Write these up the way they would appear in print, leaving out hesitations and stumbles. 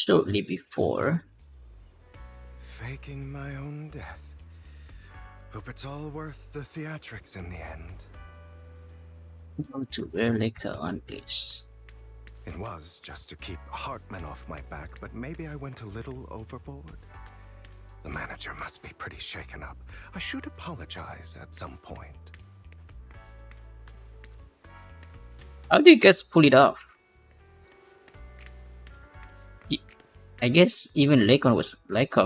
shortly before. Faking my own death. Hope it's all worth the theatrics in the end. Go to Erlica on this. It was just to keep Hartman off my back, but maybe I went a little overboard. The manager must be pretty shaken up. I should apologize at some point. How do you guys pull it off? I guess even Lycon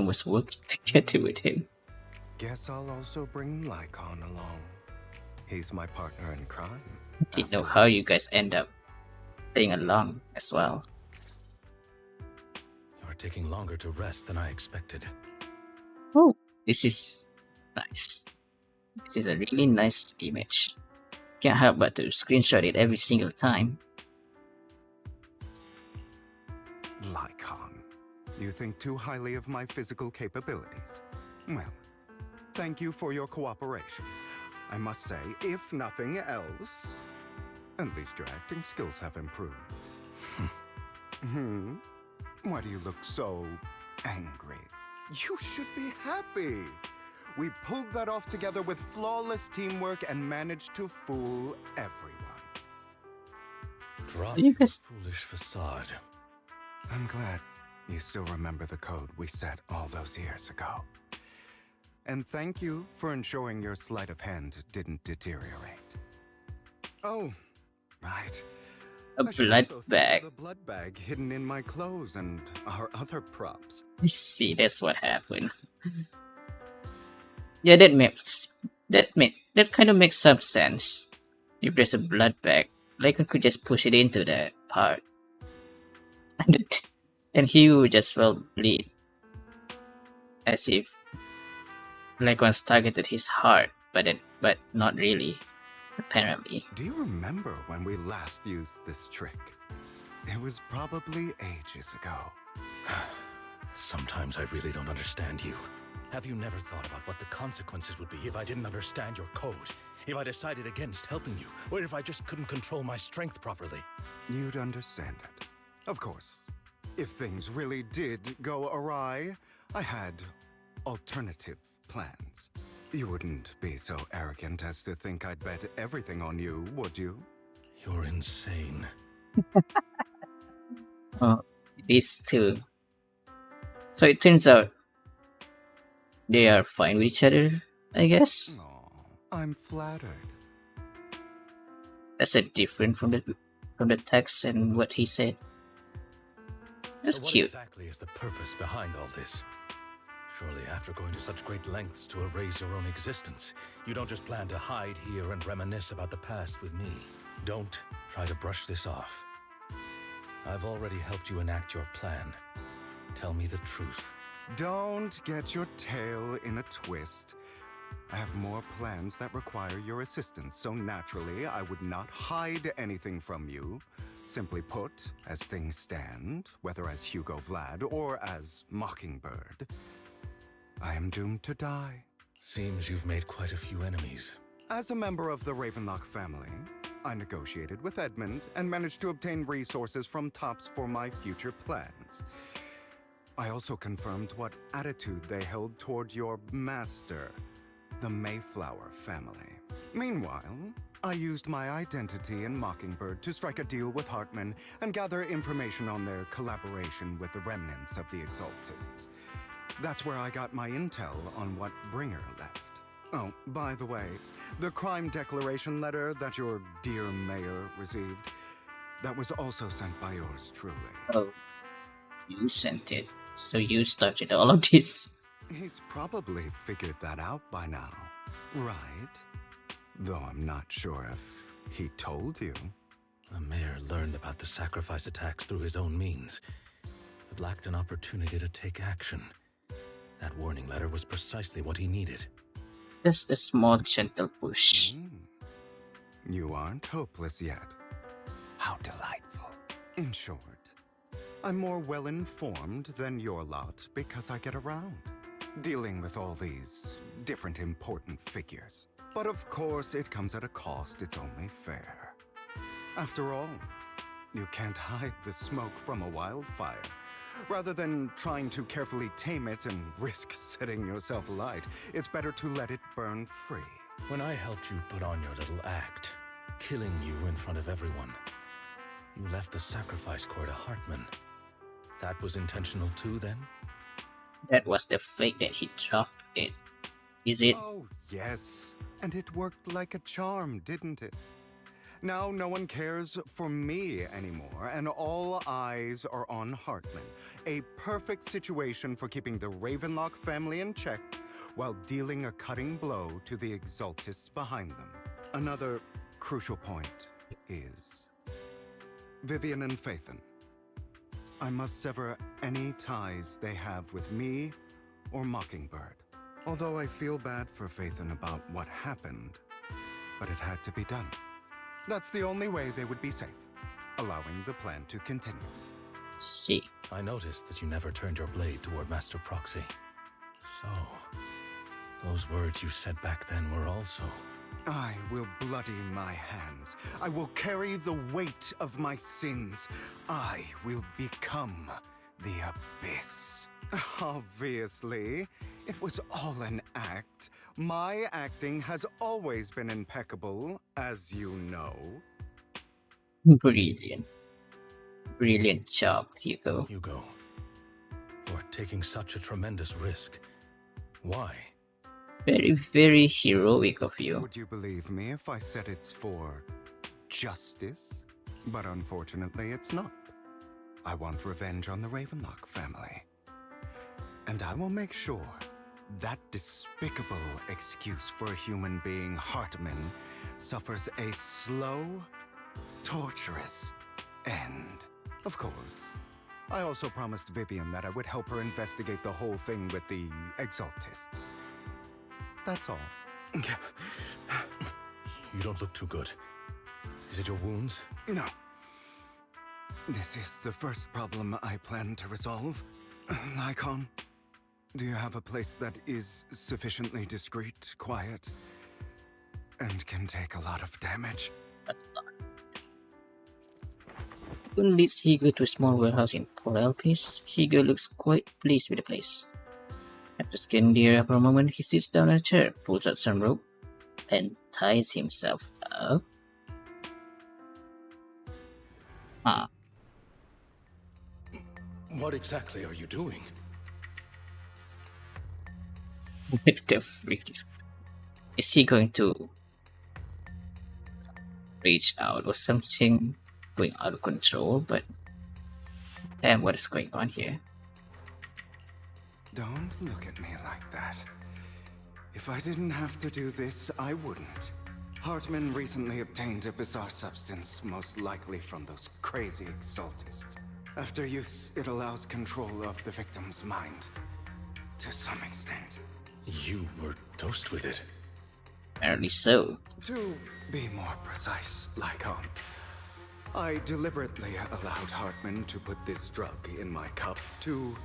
was working together with him. Guess I'll also bring Lycon along. He's my partner in crime. Didn't know how you guys end up playing along as well. You're taking longer to rest than I expected. Oh, this is nice. This is a really nice image. Can't help but to screenshot it every single time. Lycon, you think too highly of my physical capabilities? Well, thank you for your cooperation. I must say, if nothing else, at least your acting skills have improved. Why do you look so angry? You should be happy. We pulled that off together with flawless teamwork and managed to fool everyone. Drop You your guys- foolish facade. I'm glad you still remember the code we set all those years ago. And thank you for ensuring your sleight of hand didn't deteriorate. Oh, right. A I should blood also think of bag. the blood bag hidden in my clothes and our other props. I see, that's what happened. Yeah, that kind of makes some sense. If there's a blood bag, Lycon could just push it into that part, and he would just well bleed, as if Lycon's targeted his heart, but not really, apparently. Do you remember when we last used this trick? It was probably ages ago. Sometimes I really don't understand you. Have you never thought about what the consequences would be if I didn't understand your code? If I decided against helping you? Or if I just couldn't control my strength properly? You'd understand it. Of course. If things really did go awry, I had alternative plans. You wouldn't be so arrogant as to think I'd bet everything on you, would you? You're insane. Oh, these two. So it turns out they are fine with each other, I guess. Aw, I'm flattered. That's a different from the text and what he said. That's So what cute. exactly is the purpose behind all this? Surely after going to such great lengths to erase your own existence, you don't just plan to hide here and reminisce about the past with me. Don't try to brush this off. I've already helped you enact your plan. Tell me the truth. Don't get your tail in a twist. I have more plans that require your assistance, so naturally I would not hide anything from you. Simply put, as things stand, whether as Hugo Vlad or as Mockingbird, I am doomed to die. Seems you've made quite a few enemies. As a member of the Ravenlock family, I negotiated with Edmund and managed to obtain resources from Tops for my future plans. I also confirmed what attitude they held toward your master, the Mayflower family. Meanwhile, I used my identity in Mockingbird to strike a deal with Hartman and gather information on their collaboration with the remnants of the Exaltists. That's where I got my intel on what Bringer left. Oh, by the way, the crime declaration letter that your dear mayor received, that was also sent by yours truly. Oh, you sent it. So you started all of this. He's probably figured that out by now, right? Though I'm not sure if he told you. The mayor learned about the sacrifice attacks through his own means, but lacked an opportunity to take action. That warning letter was precisely what he needed. Just a small gentle push. You aren't hopeless yet. How delightful. In short, I'm more well-informed than your lot because I get around, dealing with all these different important figures. But of course, it comes at a cost. It's only fair. After all, you can't hide the smoke from a wildfire. Rather than trying to carefully tame it and risk setting yourself alight, it's better to let it burn free. When I helped you put on your little act, killing you in front of everyone, you left the sacrifice core to Hartman. That was intentional too, then? That was the fake that he dropped it. Is it? Oh, yes. And it worked like a charm, didn't it? Now no one cares for me anymore, and all eyes are on Hartman. A perfect situation for keeping the Ravenlock family in check while dealing a cutting blow to the Exaltists behind them. Another crucial point is Vivian and Phaethon. I must sever any ties they have with me or Mockingbird. Although I feel bad for Phaethon about what happened, but it had to be done. That's the only way they would be safe, allowing the plan to continue. See. I noticed that you never turned your blade toward Master Proxy. So, those words you said back then were also... I will bloody my hands. I will carry the weight of my sins. I will become the Abyss. Obviously, it was all an act. My acting has always been impeccable, as you know. Brilliant. Brilliant job, Hugo. Hugo, you're taking such a tremendous risk. Why? Very, very heroic of you. Would you believe me if I said it's for justice? But unfortunately, it's not. I want revenge on the Ravenlock family. And I will make sure that despicable excuse for a human being, Hartman, suffers a slow, torturous end. Of course. I also promised Vivian that I would help her investigate the whole thing with the Exaltists. That's all. You don't look too good. Is it your wounds? No. This is the first problem I plan to resolve. Lycon, do you have a place that is sufficiently discreet, quiet, and can take a lot of damage? Kun leads Hugo to a small warehouse in Port Elpis. Hugo looks quite pleased with the place. After scanning the area for a moment, he sits down on a chair, pulls out some rope, and ties himself up. What exactly are you doing? What the freak is he going to reach out or something going out of control? But damn, what is going on here? Don't look at me like that. If I didn't have to do this, I wouldn't. Hartman recently obtained a bizarre substance, most likely from those crazy Exaltists. After use, it allows control of the victim's mind. To some extent. You were dosed with it. Apparently so. To be more precise, Lycon, I deliberately allowed Hartman to put this drug in my cup to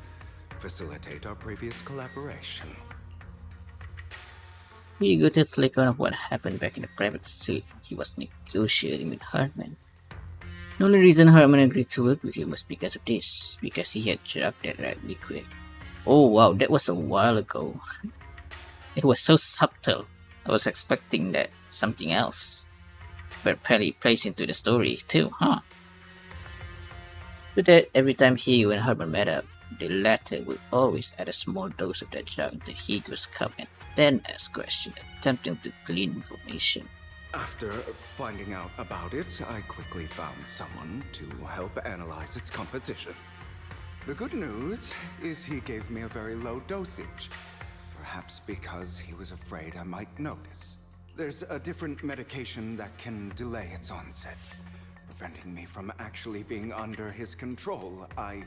facilitate our previous collaboration. Hugo tells Lycon of what happened back in the private suite. He was negotiating with Hartman. The only reason Hartman agreed to work with him was because of this, because he had drugged that red liquid. Oh wow, that was a while ago. It was so subtle. I was expecting that something else. But apparently it plays into the story too, huh? With that, every time Hugo and Hartman met up, the latter would always add a small dose of that drug into Hugo's cup and then ask questions, attempting to glean information. After finding out about it, I quickly found someone to help analyze its composition. The good news is he gave me a very low dosage, perhaps because he was afraid I might notice. There's a different medication that can delay its onset, preventing me from actually being under his control. I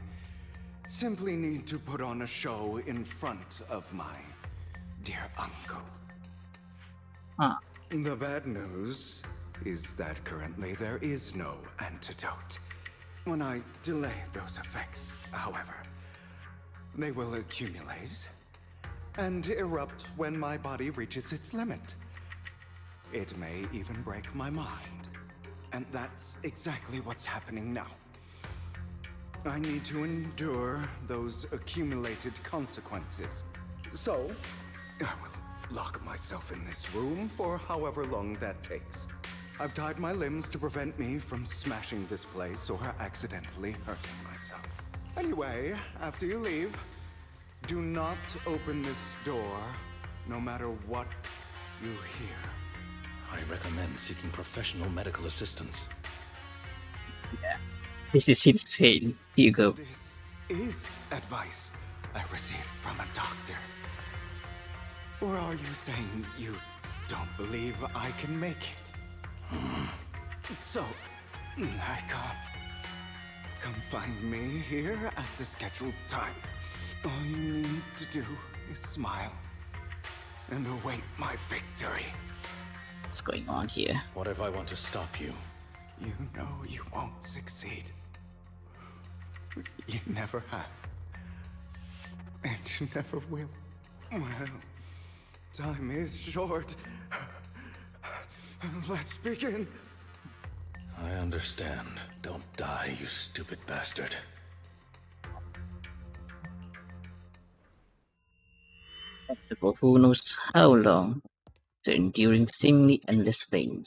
simply need to put on a show in front of my dear uncle. The bad news is that currently there is no antidote. When I delay those effects, however, they will accumulate and erupt when my body reaches its limit. It may even break my mind. And that's exactly what's happening now. I need to endure those accumulated consequences. So, I will lock myself in this room for however long that takes. I've tied my limbs to prevent me from smashing this place or accidentally hurting myself. Anyway, after you leave, do not open this door, no matter what you hear. I recommend seeking professional medical assistance. Yeah. This is insane, Hugo. This is advice I received from a doctor. Or are you saying you don't believe I can make it? So, come find me here at the scheduled time. All you need to do is smile and await my victory. What's going on here? What if I want to stop you? You know you won't succeed. You never have. And you never will. Well, time is short. Let's begin. I understand. Don't die, you stupid bastard. For who knows how long, the enduring seemingly endless pain,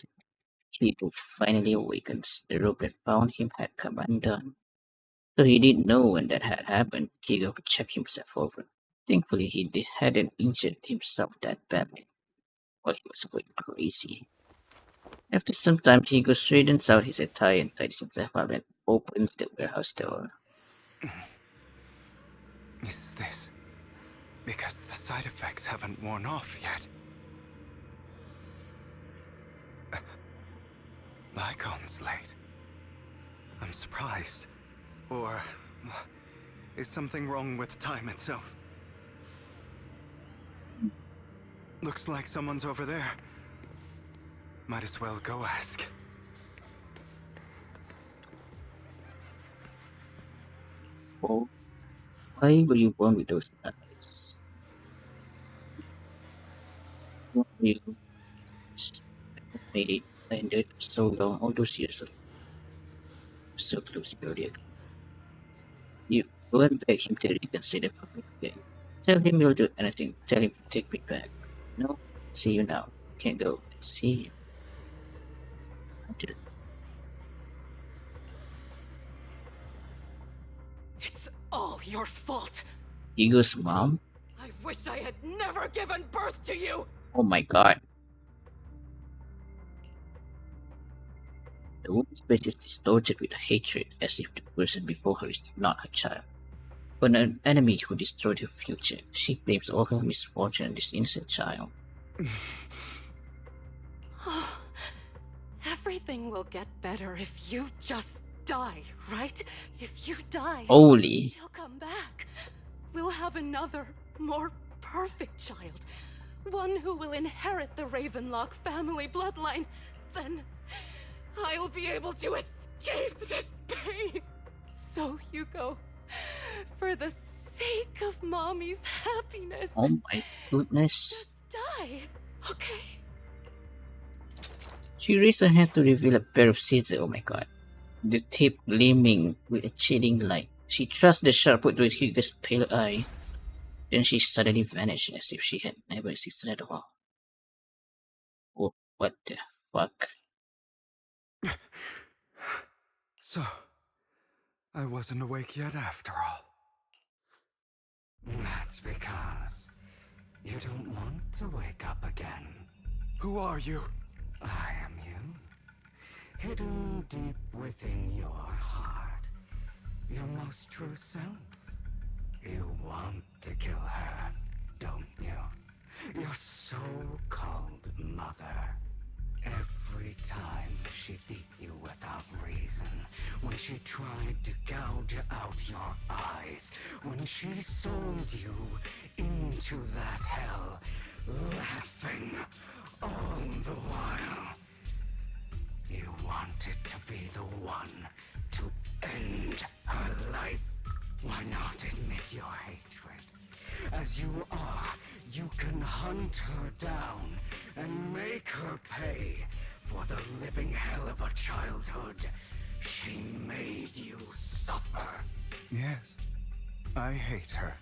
Hugo finally awakens. The rope that bound him had come undone. Though he didn't know when that had happened, Hugo could check himself over. Thankfully, hadn't injured himself that badly, while he was going crazy. After some time, Hugo straightens out his attire and tidies himself up and opens the warehouse door. Is this because the side effects haven't worn off yet? Lycon's late. I'm surprised. Or is something wrong with time itself? Looks like someone's over there. Might as well go ask. Oh, why were you born with those eyes? What for you? Made it ended so long, all those years ago. So close to the You go and beg him to reconsider public game. Tell him you'll do anything. Tell him to take me back. No, see you now. Can't go and see him. It's all your fault. Hugo's mom? I wish I had never given birth to you. Oh my god. The woman's face is distorted with hatred, as if the person before her is not her child, but an enemy who destroyed her future. She blames all her misfortune on this innocent child. Everything will get better if you just die, right? If you die, Holy. he'll come back. We'll have another, more perfect child. One who will inherit the Ravenlock family bloodline. Then I'll be able to escape this pain. So, Hugo, for the sake of Mommy's happiness, Oh my goodness. just die, okay? She raised her hand to reveal a pair of scissors. Oh my god. The tip gleaming with a chilling light. She thrust the sharp wood with Hugo's pale eye. Then she suddenly vanished as if she had never existed at all. Oh, what the fuck? So, I wasn't awake yet after all. That's because you don't want to wake up again. Who are you? I am you. Hidden deep within your heart. Your most true self. You want to kill her, don't you? Your so-called mother. Every time she beat you without reason, when she tried to gouge out your eyes, when she sold you into that hell, laughing all the while. You wanted to be the one to end her life. Why not admit your hatred? As you are, you can hunt her down and make her pay for the living hell of a childhood She made you suffer. Yes, I hate her.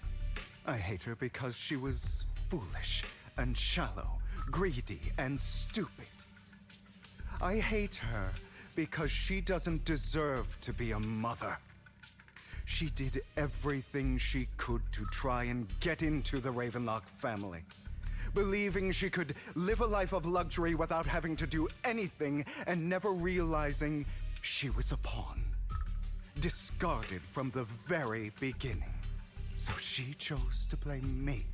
I hate her because she was foolish and shallow, greedy and stupid. I hate her because she doesn't deserve to be a mother. She did everything she could to try and get into the Ravenlock family, believing she could live a life of luxury without having to do anything and never realizing she was a pawn, discarded from the very beginning. So she chose to blame me.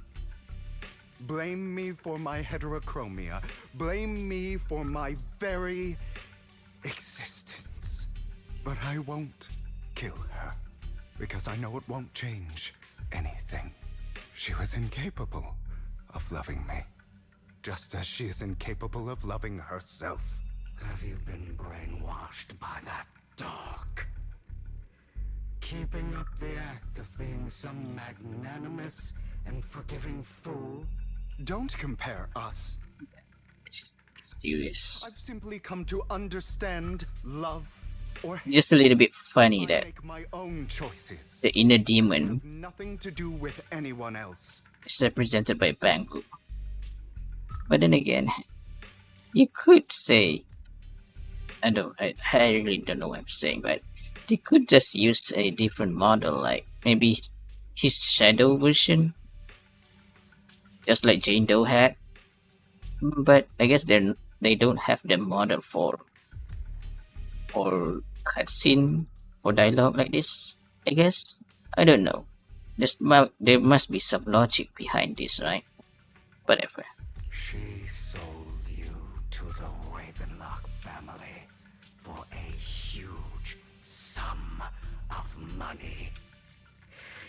Blame me for my heterochromia. Blame me for my very existence. But I won't kill her, because I know it won't change anything. She was incapable of loving me, just as she is incapable of loving herself. Have you been brainwashed by that dog? Keeping up the act of being some magnanimous and forgiving fool? Don't compare us. It's just serious. I've simply come to understand love or hate. Just a little bit funny I that make my own choices. the inner Have demon nothing to do with anyone else. is represented by bamboo. But then again, you could say, I really don't know what I'm saying, but they could just use a different model, like maybe his shadow version, just like Jane Doe had. But I guess they don't have the model for cutscene or dialogue like this. I guess I don't know. There must be some logic behind this, right? Whatever. She sold you to the Ravenlock family for a huge sum of money.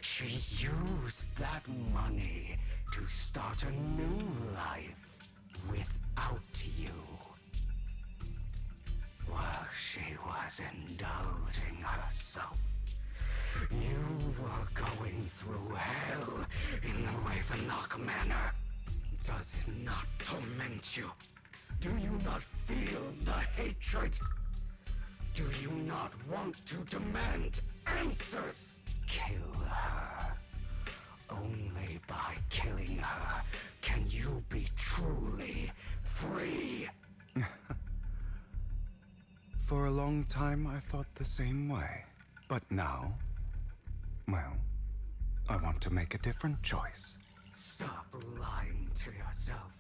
She used that money to start a new life without you. While she was indulging herself, you were going through hell in the Ravenlock Manor. Does it not torment you? Do you not feel the hatred? Do you not want to demand answers? Kill her. Only by killing her can you be truly free. For a long time, I thought the same way. But now, well, I want to make a different choice. Stop lying to yourself.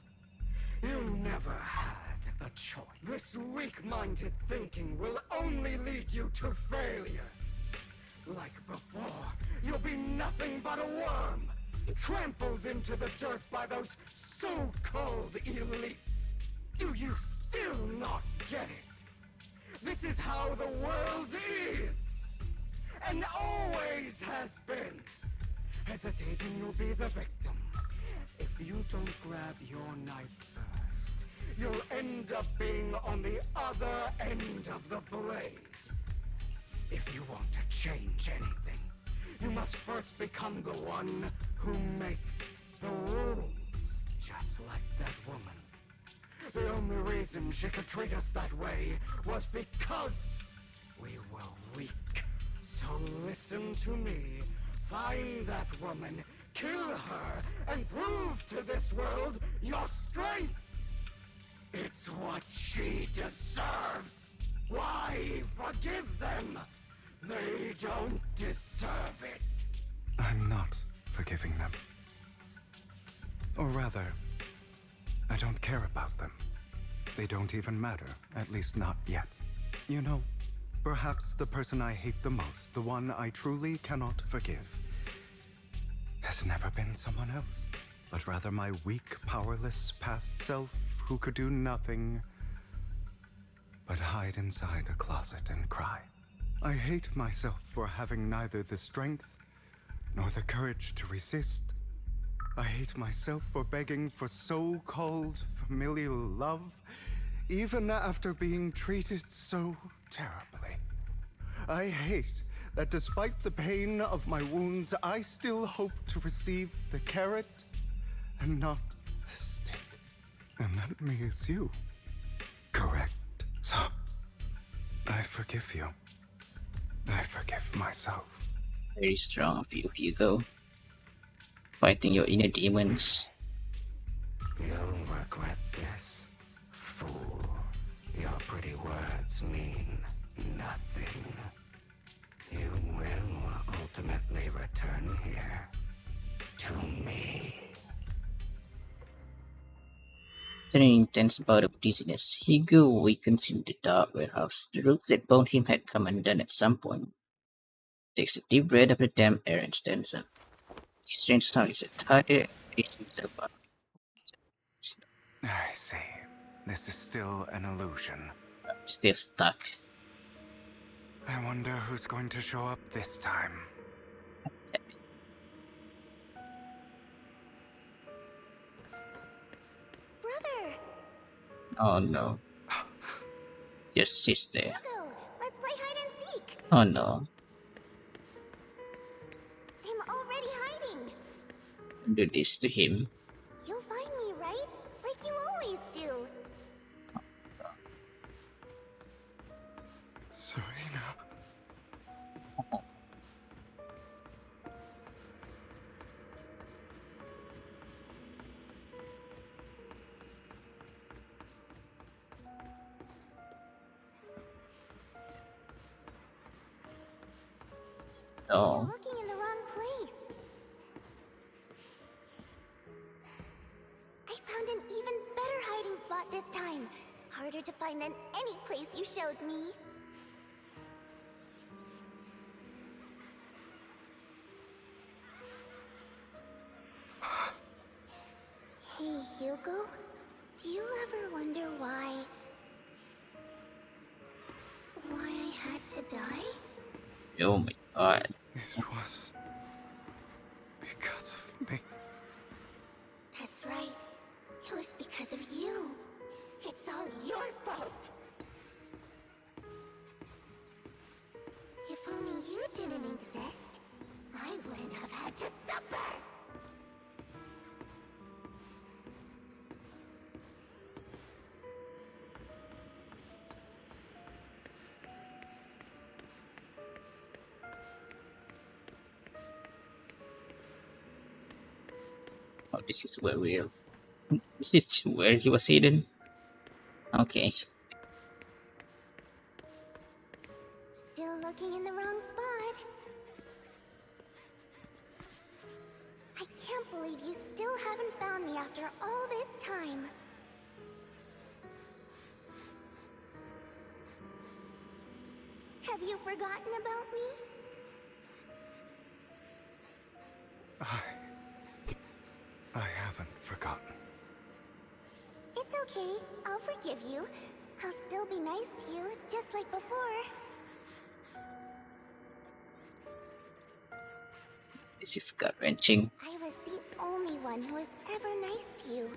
You never had a choice. This weak-minded thinking will only lead you to failure. Like before, you'll be nothing but a worm, trampled into the dirt by those so-called elites. Do you still not get it? This is how the world is, and always has been. Hesitating, you'll be the victim. If you don't grab your knife first, you'll end up being on the other end of the blade. If you want to change anything, you must first become the one who makes the rules. Just like that woman. The only reason she could treat us that way was because we were weak. So listen to me. Find that woman, kill her, and prove to this world your strength. It's what she deserves. Why forgive them? They don't deserve it. I'm not forgiving them. Or rather, I don't care about them. They don't even matter, at least not yet. You know, perhaps the person I hate the most, the one I truly cannot forgive, has never been someone else, but rather my weak, powerless past self who could do nothing but hide inside a closet and cry. I hate myself for having neither the strength nor the courage to resist. I hate myself for begging for so-called familial love, even after being treated so terribly. I hate that despite the pain of my wounds, I still hope to receive the carrot and not the stick. And that means you. Correct. So, I forgive you. I forgive myself. Very strong of you, Hugo. Fighting your inner demons. You'll regret this, fool. Your pretty words mean nothing. You will ultimately return here to me. In an intense bout of dizziness, Hugo awakens in the dark warehouse. The rope that bound him had come undone at some point. Takes a deep breath of the damp air and stands up. The strange sound is a tighter, raising himself up. I see. This is still an illusion. Still stuck. I wonder who's going to show up this time. Brother! Oh no. Your sister. Hugo, let's play hide and seek! Oh no. I'm already hiding! Don't do this to him. You'll find me, right? Like you always do! Serena. You're Oh. looking in the wrong place! I found an even better hiding spot this time! Harder to find than any place you showed me! Hey, Hugo? Do you ever wonder why I had to die? Oh my god. It was because of me. That's right. It was because of you. It's all your fault. If only you didn't exist, I wouldn't have had to suffer. Oh, this is where we're. This is where he was hidden. Okay. Still looking in the wrong spot. I can't believe you still haven't found me after all this time. Have you forgotten about me? I haven't forgotten. It's okay. I'll forgive you. I'll still be nice to you, just like before. This is gut wrenching. I was the only one who was ever nice to you,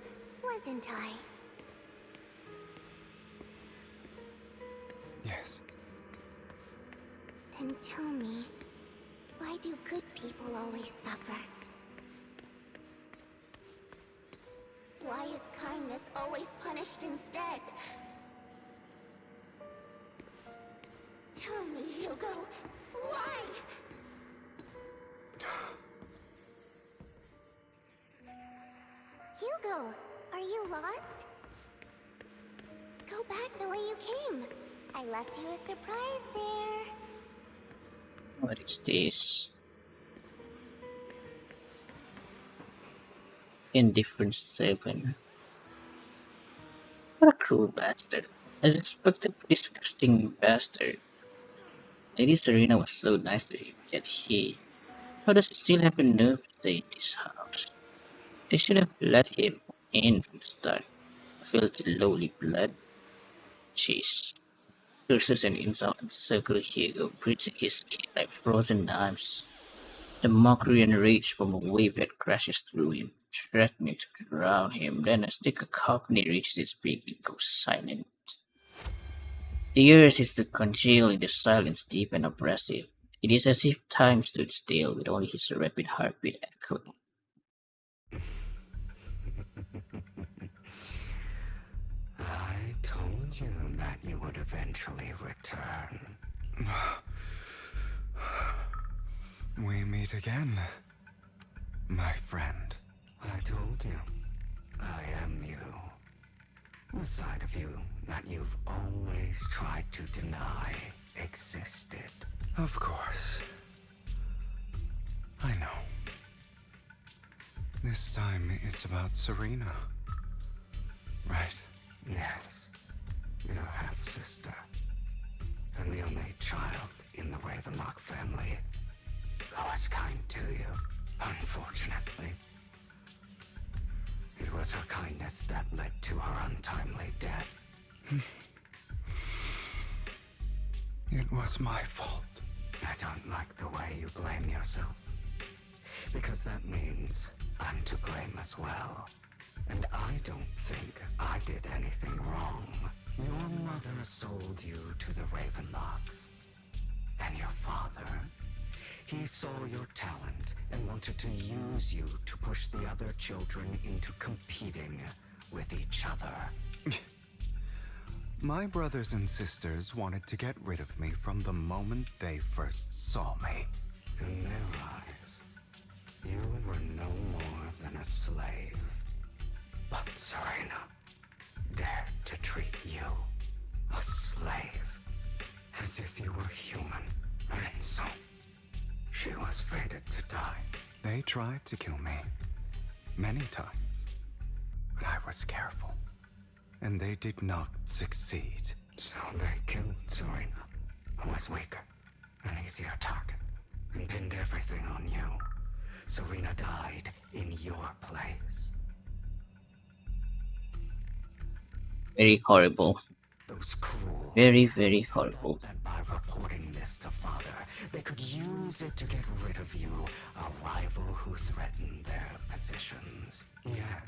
wasn't I? Yes. Then tell me, why do good people always suffer? Why is kindness always punished instead? Tell me, Hugo, why? Hugo, are you lost? Go back the way you came. I left you a surprise there. What is this? Indifference 7. What a cruel bastard. As expected, disgusting bastard. Lady Serena was so nice to him, yet how does he still have the nerve to stay in this house? They should have let him in from the start. Filthy lowly blood. Jeez. Curses and insults encircle Hugo, breaching his skin like frozen knives. The mockery and rage from a wave that crashes through him, threatening to drown him. Then, as the cacophony reaches its peak, it goes silent. The earth seems to congeal in the silence, deep and oppressive. It is as if time stood still, with only his rapid heartbeat echoing. I told you that you would eventually return. meet again, my friend. I told you, I am you. The side of you that you've always tried to deny existed. Of course. I know. This time it's about Serena. Right? Yes, your half-sister. And the only child in the Ravenlock family who was kind to you, unfortunately. It was her kindness that led to her untimely death. It was my fault. I don't like the way you blame yourself. Because that means I'm to blame as well. And I don't think I did anything wrong. Your mother sold you to the Ravenlocks. And your father, he saw your talent and wanted to use you to push the other children into competing with each other. My brothers and sisters wanted to get rid of me from the moment they first saw me. In their eyes, you were no more than a slave. But Serena dared to treat you, a slave, as if you were human. And so, she was fated to die. They tried to kill me many times, but I was careful, and they did not succeed. So they killed Serena, who was weaker, an easier target, and pinned everything on you. Serena died in your place. Very horrible. Those cruel. Very, very horrible. That by reporting this to Father, they could use it to get rid of you, a rival who threatened their positions. Yet,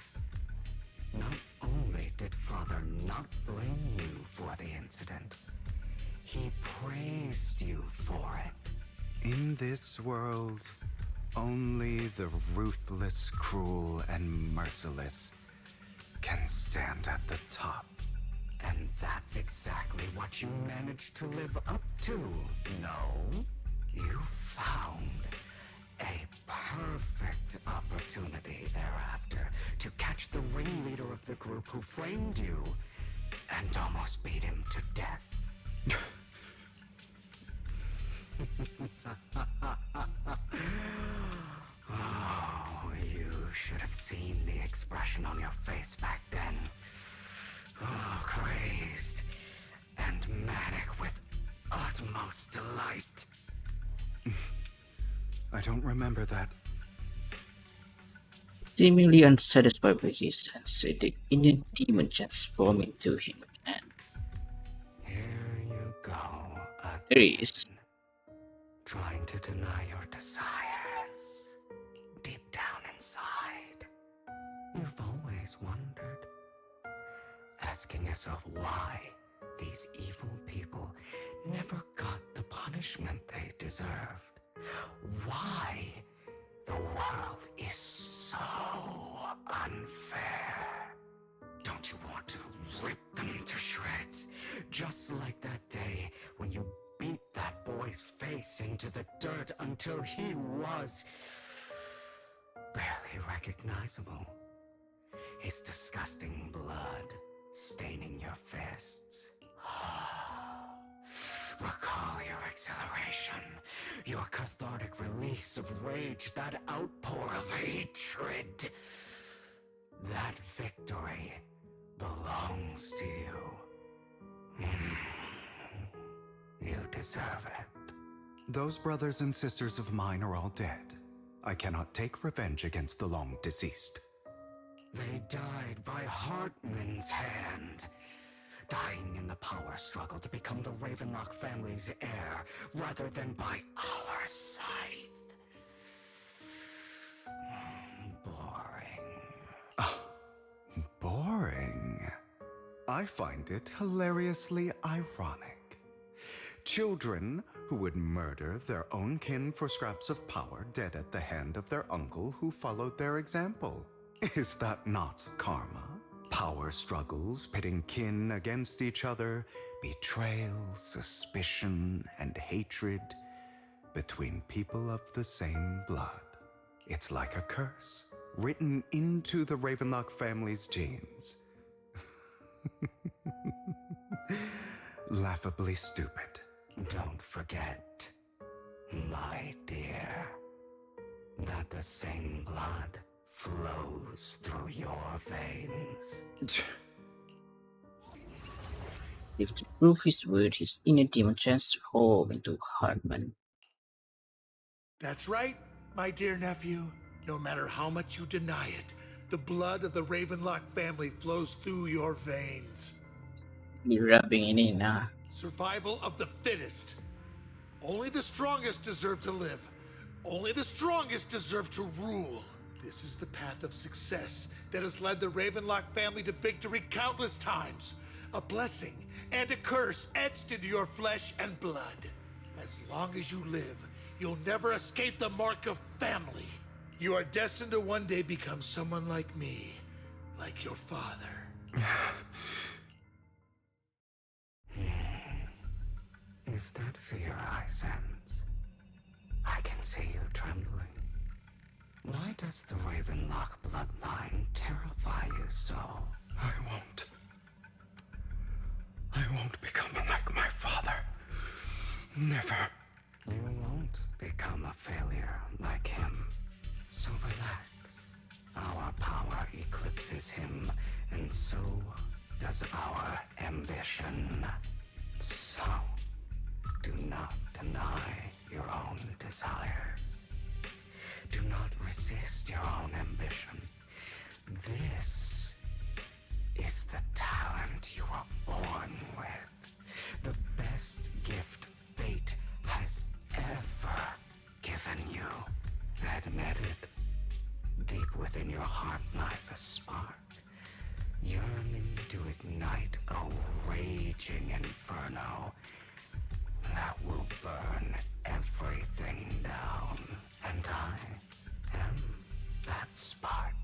not only did Father not blame you for the incident, he praised you for it. In this world, only the ruthless, cruel, and merciless can stand at the top. And that's exactly what you managed to live up to, no? You found a perfect opportunity thereafter to catch the ringleader of the group who framed you and almost beat him to death. Oh, you should have seen the expression on your face back then. Oh, crazed and manic with utmost delight. I don't remember that. Seemingly unsatisfied with his sense, the Indian demon transformed into him again. Here you go There he again, is. trying to deny your desires. Deep down inside, you've always wondered, asking yourself why these evil people never got the punishment they deserved. Why the world is so unfair. Don't you want to rip them to shreds? Just like that day when you beat that boy's face into the dirt until he was barely recognizable. His disgusting blood staining your fists. Recall your exhilaration, your cathartic release of rage, that outpour of hatred. That victory belongs to you. You deserve it. Those brothers and sisters of mine are all dead. I cannot take revenge against the long deceased. They died by Hartman's hand. Dying in the power struggle to become the Ravenlock family's heir, rather than by our scythe. Boring. Boring. I find it hilariously ironic. Children who would murder their own kin for scraps of power dead at the hand of their uncle who followed their example. Is that not karma? Power struggles pitting kin against each other, betrayal, suspicion, and hatred. between people of the same blood. It's like a curse, written into the Ravenlock family's genes. Laughably stupid. Don't forget, my dear, that the same blood flows through your veins. If to prove his word, his inner demon transformed into Hartman. That's right, my dear nephew. No matter how much you deny it, the blood of the Ravenlock family flows through your veins. You're rubbing it in, huh? Survival of the fittest. Only the strongest deserve to live. Only the strongest deserve to rule. This is the path of success that has led the Ravenlock family to victory countless times. A blessing and a curse etched into your flesh and blood. As long as you live, you'll never escape the mark of family. You are destined to one day become someone like me, like your father. Is that fear I sense? I can see you trembling. Why does the Ravenlock bloodline terrify you so? I won't become like my father. Never. You won't become a failure like him. So relax. Our power eclipses him, and so does our ambition. So, do not deny your own desires. Do not resist your own ambition. This is the talent you were born with. The best gift fate has ever given you. Admit it. Deep within your heart lies a spark, yearning to ignite a raging inferno that will burn everything down. And I am that spark.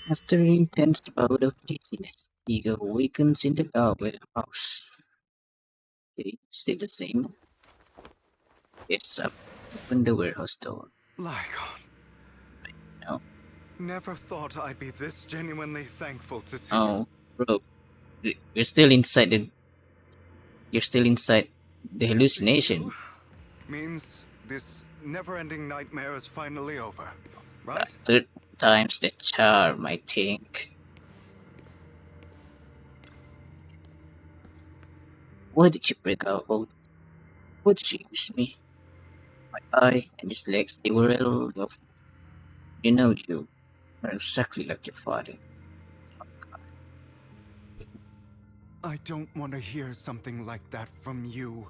After an intense bout of dizziness, Hugo awakens in the Galway house. Okay, still the same. It's up. Open the warehouse door. Lygon. No. Never thought I'd be this genuinely thankful to see Oh, bro. You're still inside the... You're still inside the hallucination. you. Means this never-ending nightmare is finally over, right? Third time's the charm, I think. Why did you break our oath? Why did you use me? My eye and his legs, they were all of... You know you are exactly like your father. I don't want to hear something like that from you.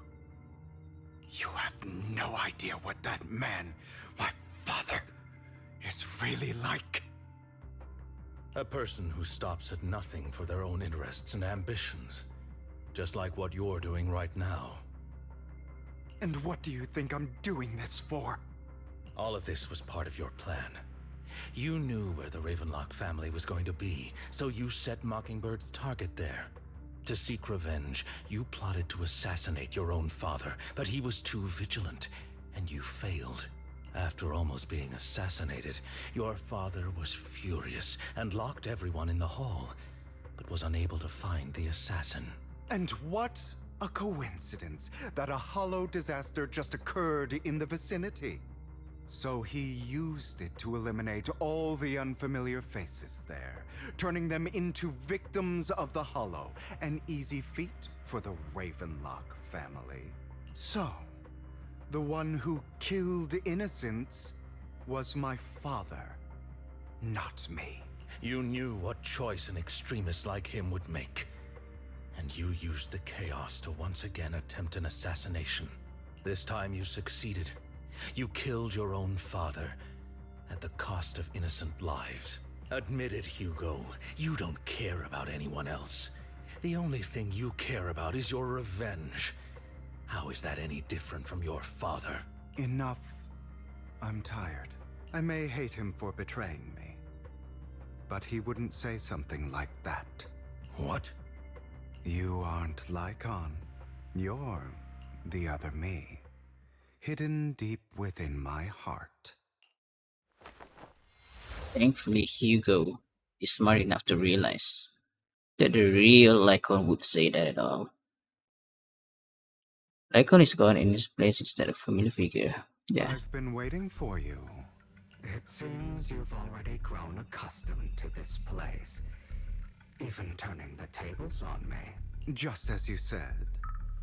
You have no idea what that man, my father, is really like. A person who stops at nothing for their own interests and ambitions. Just like what you're doing right now. And what do you think I'm doing this for? All of this was part of your plan. You knew where the Ravenlock family was going to be, so you set Mockingbird's target there. To seek revenge, you plotted to assassinate your own father, but he was too vigilant, and you failed. After almost being assassinated, your father was furious and locked everyone in the hall, but was unable to find the assassin. And what a coincidence that a hollow disaster just occurred in the vicinity. So he used it to eliminate all the unfamiliar faces there, turning them into victims of the hollow, an easy feat for the Ravenlock family. So, the one who killed innocents was my father, not me. You knew what choice an extremist like him would make. And you used the chaos to once again attempt an assassination. This time you succeeded. You killed your own father at the cost of innocent lives. Admit it, Hugo. You don't care about anyone else. The only thing you care about is your revenge. How is that any different from your father? Enough. I'm tired. I may hate him for betraying me, but he wouldn't say something like that. What? You aren't Lygon. You're the other me, hidden deep within my heart. Thankfully, Hugo is smart enough to realize that the real Lycon would say that at all. Lycon is gone in his place instead of familiar figure. Yeah. I've been waiting for you. It seems you've already grown accustomed to this place, even turning the tables on me. Just as you said,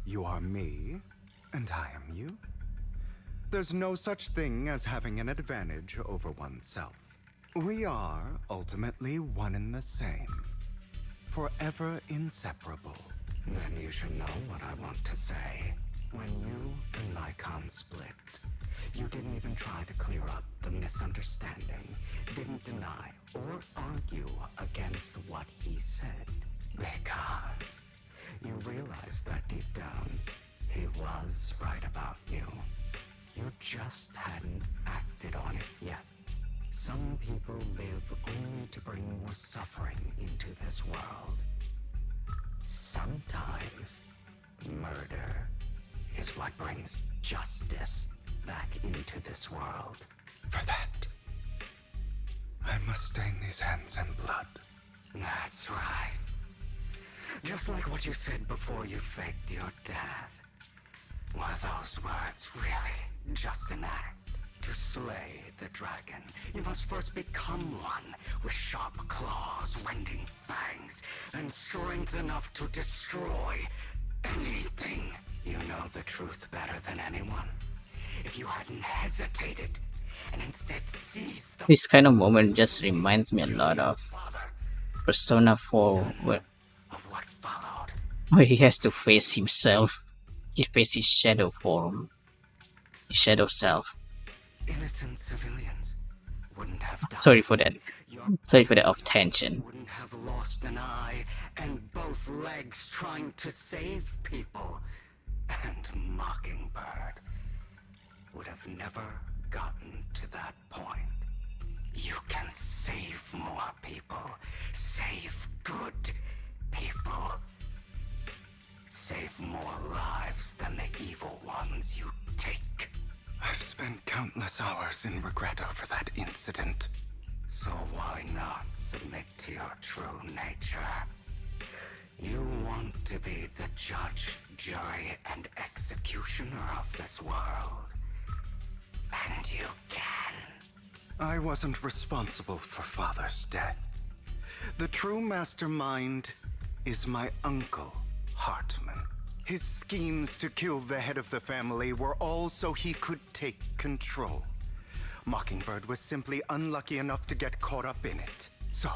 you are me, and I am you. There's no such thing as having an advantage over oneself. We are ultimately one and the same, forever inseparable. Then you should know what I want to say. When you and Lycon split, you didn't even try to clear up the misunderstanding, didn't deny or argue against what he said, because you realized that deep down, he was right about you. You just hadn't acted on it yet. Some people live only to bring more suffering into this world. Sometimes, murder is what brings justice back into this world. For that, I must stain these hands in blood. That's right. Just like what you said before you faked your death. Were those words really just an act? To slay the dragon, you must first become one with sharp claws, rending fangs, and strength enough to destroy anything. You know the truth better than anyone. If you hadn't hesitated and instead seized the This kind of moment just reminds me a lot of Persona 4, of what followed. where he has to face himself. He faces his shadow form, his shadow self. Innocent civilians wouldn't have died. Sorry for that. Your Sorry for the off tension. wouldn't have lost an eye and both legs trying to save people. And Mockingbird would have never gotten to that point. You can save more people. Save good people. Save more lives than the evil ones you take. I've spent countless hours in regret over that incident. So why not submit to your true nature? You want to be the judge, jury, and executioner of this world. And you can. I wasn't responsible for Father's death. The true mastermind is my uncle, Hartman. His schemes to kill the head of the family were all so he could take control. Mockingbird was simply unlucky enough to get caught up in it. So,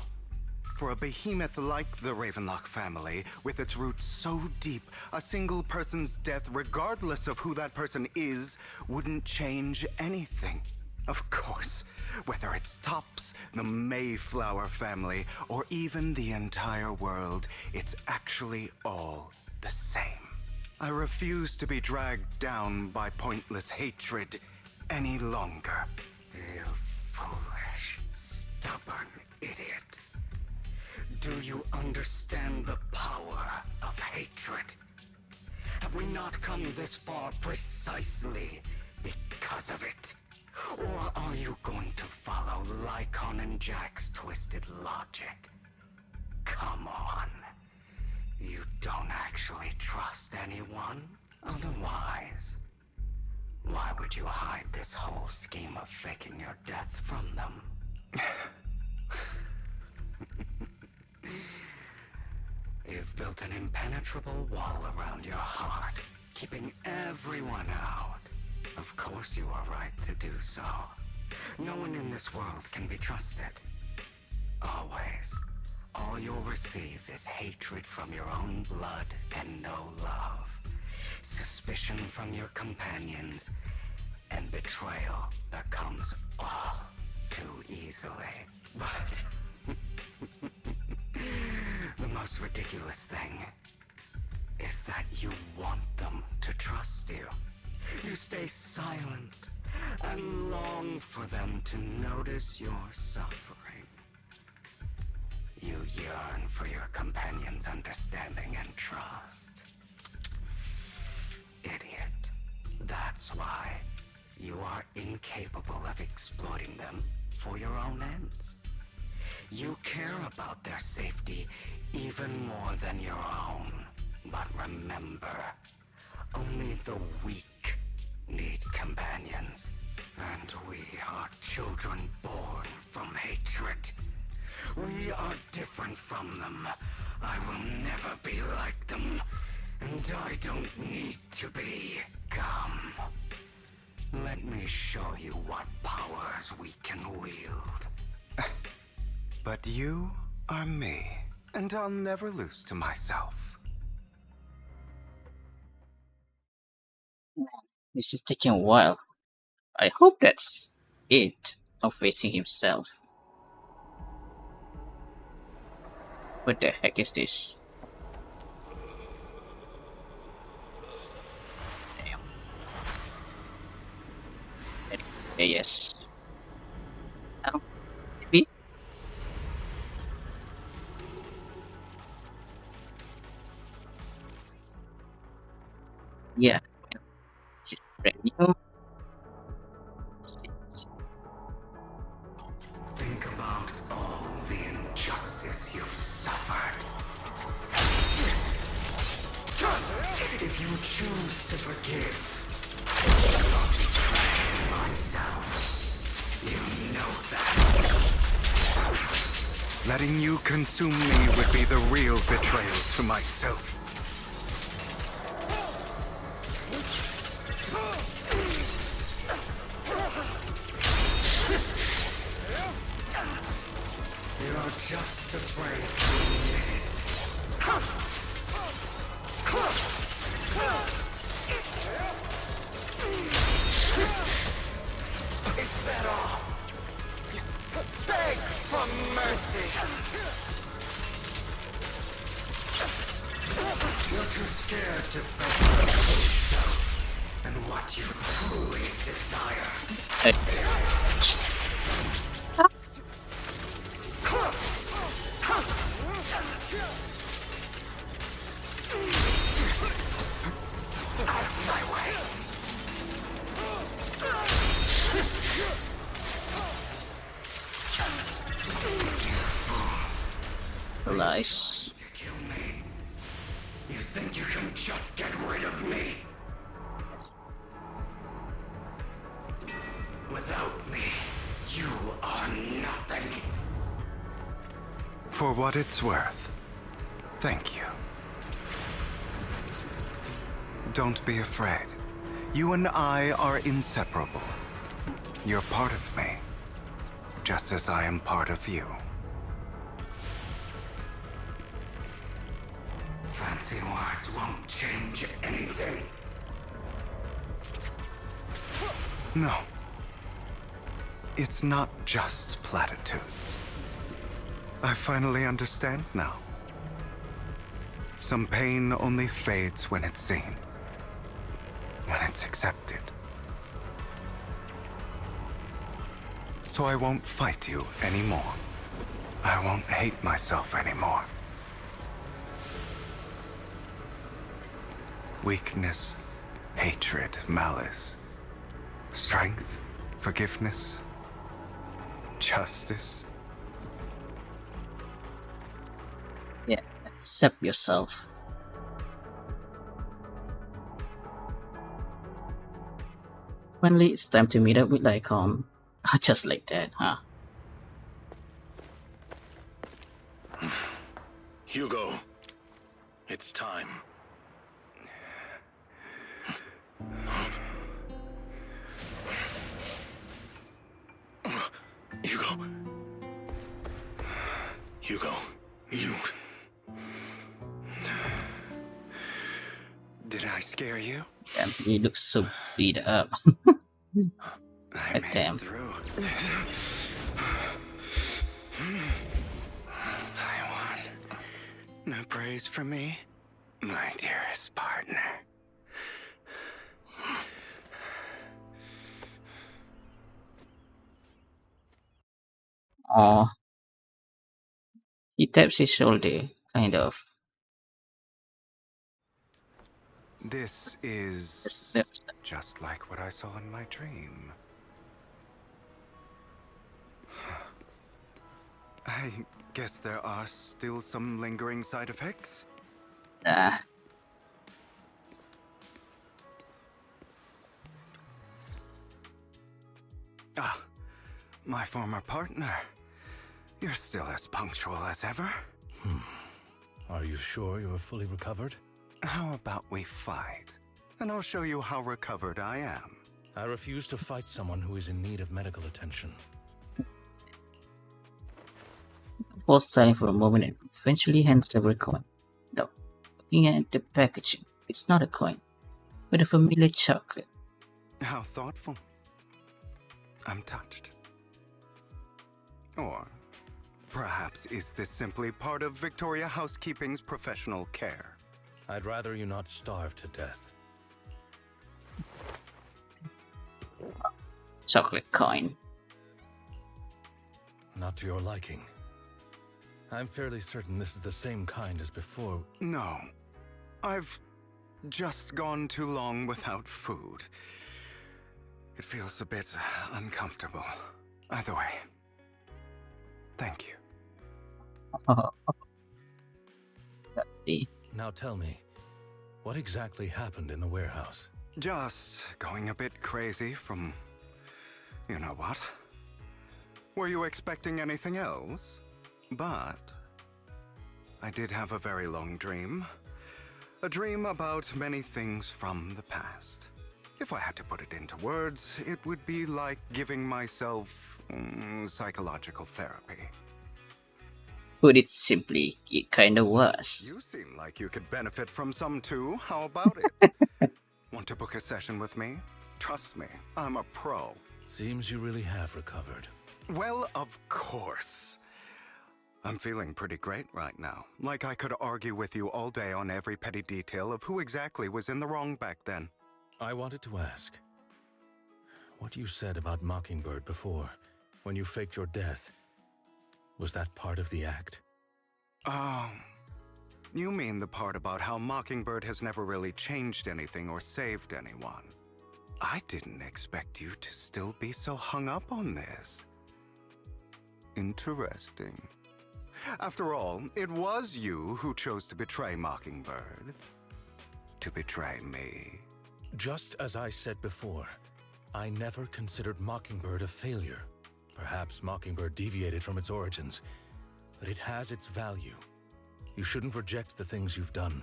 for a behemoth like the Ravenlock family, with its roots so deep, a single person's death, regardless of who that person is, wouldn't change anything. Of course, whether it's Tops, the Mayflower family, or even the entire world, it's actually all the same. I refuse to be dragged down by pointless hatred any longer. You foolish, stubborn idiot. Do you understand the power of hatred? Have we not come this far precisely because of it? Or are you going to follow Lycon and Jack's twisted logic? Come on. You don't actually trust anyone? Otherwise, why would you hide this whole scheme of faking your death from them? You've built an impenetrable wall around your heart, keeping everyone out. Of course you are right to do so. No one in this world can be trusted. Always. All you'll receive is hatred from your own blood and no love. Suspicion from your companions, and betrayal that comes all too easily. But the most ridiculous thing is that you want them to trust you. You stay silent and long for them to notice your suffering. You yearn for your companion's understanding and trust. incapable of exploiting them for your own ends. You care about their safety even more than your own. But remember, only the weak need companions. And we are children born from hatred. We are different from them. I will never be like them. And I don't need to be. Come. Let me show you what powers we can wield. But you are me, and I'll never lose to myself. This is taking a while. I hope that's it of facing himself. What the heck is this? Damn. Yes. Oh, maybe? Yeah. This is brand new. Think about all the injustice you've suffered. If you choose to forgive, you're betraying yourself. You know that. Letting you consume me would be the real betrayal to myself. You're just afraid to admit it. Is that all? Beg for mercy. You're too scared to face yourself and what you truly desire. Out of my way. Nice. To kill me. You think you can just get rid of me? Without me, you are nothing. For what it's worth, thank you. Don't be afraid. You and I are inseparable. You're part of me, just as I am part of you. Fancy words won't change anything. No. It's not just platitudes. I finally understand now. Some pain only fades when it's seen, when it's accepted. So I won't fight you anymore. I won't hate myself anymore. Weakness, hatred, malice, strength, forgiveness, justice. Yeah, accept yourself. Finally, it's time to meet up with Lycom. Just like that, huh? Hugo, it's time. Hugo. Hugo, you... Did I scare you? Damn, he looks so beat up. I God made damn. it through. I won. No praise from me, my dearest partner. Aw. He taps his shoulder, kind of. This is That's just like what I saw in my dream. I guess there are still some lingering side effects. Ah, Ah, my former partner. You're still as punctual as ever. Are you sure you're fully recovered? How about we fight? And I'll show you how recovered I am. I refuse to fight someone who is in need of medical attention. paused silent for a moment and eventually hands over a coin. Now, looking at the packaging, it's not a coin, but a familiar chocolate. How thoughtful. I'm touched. Or perhaps is this simply part of Victoria Housekeeping's professional care? I'd rather you not starve to death. Chocolate coin. Not to your liking. I'm fairly certain this is the same kind as before. No. I've just gone too long without food. It feels a bit uncomfortable. Either way, thank you. See, Now tell me, what exactly happened in the warehouse? Just going a bit crazy from... you know what? Were you expecting anything else? But... I did have a very long dream. A dream about many things from the past. If I had to put it into words, it would be like giving myself psychological therapy. put it simply, it kinda was. You seem like you could benefit from some too. How about it? Want to book a session with me? Trust me, I'm a pro. Seems you really have recovered. Well, of course. I'm feeling pretty great right now. Like I could argue with you all day on every petty detail of who exactly was in the wrong back then. I wanted to ask, what you said about Mockingbird before, when you faked your death, was that part of the act? Oh, you mean the part about how Mockingbird has never really changed anything or saved anyone. I didn't expect you to still be so hung up on this. Interesting. After all, it was you who chose to betray Mockingbird. To betray me. Just as I said before, I never considered Mockingbird a failure. Perhaps Mockingbird deviated from its origins, but it has its value. You shouldn't reject the things you've done.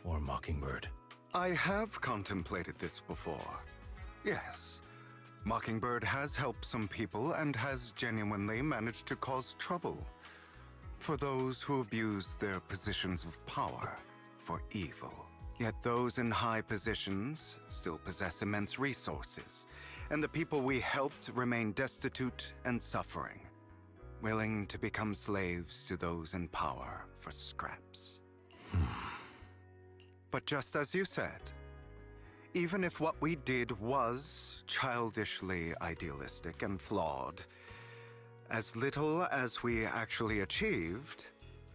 Or Mockingbird. I have contemplated this before. Yes, Mockingbird has helped some people and has genuinely managed to cause trouble for those who abuse their positions of power for evil. Yet those in high positions still possess immense resources, and the people we helped remain destitute and suffering, willing to become slaves to those in power for scraps. But just as you said, even if what we did was childishly idealistic and flawed, as little as we actually achieved,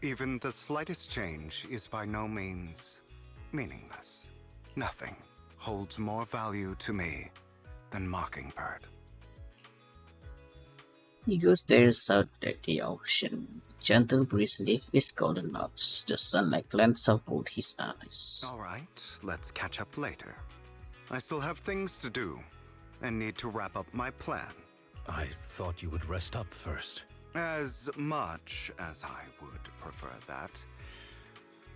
even the slightest change is by no means meaningless. Nothing holds more value to me than Mockingbird. Hugo stares out at the ocean. The gentle breeze lifts his golden locks. The sunlight glances out both his eyes. All right, let's catch up later. I still have things to do and need to wrap up my plan. I thought you would rest up first. As much as I would prefer that.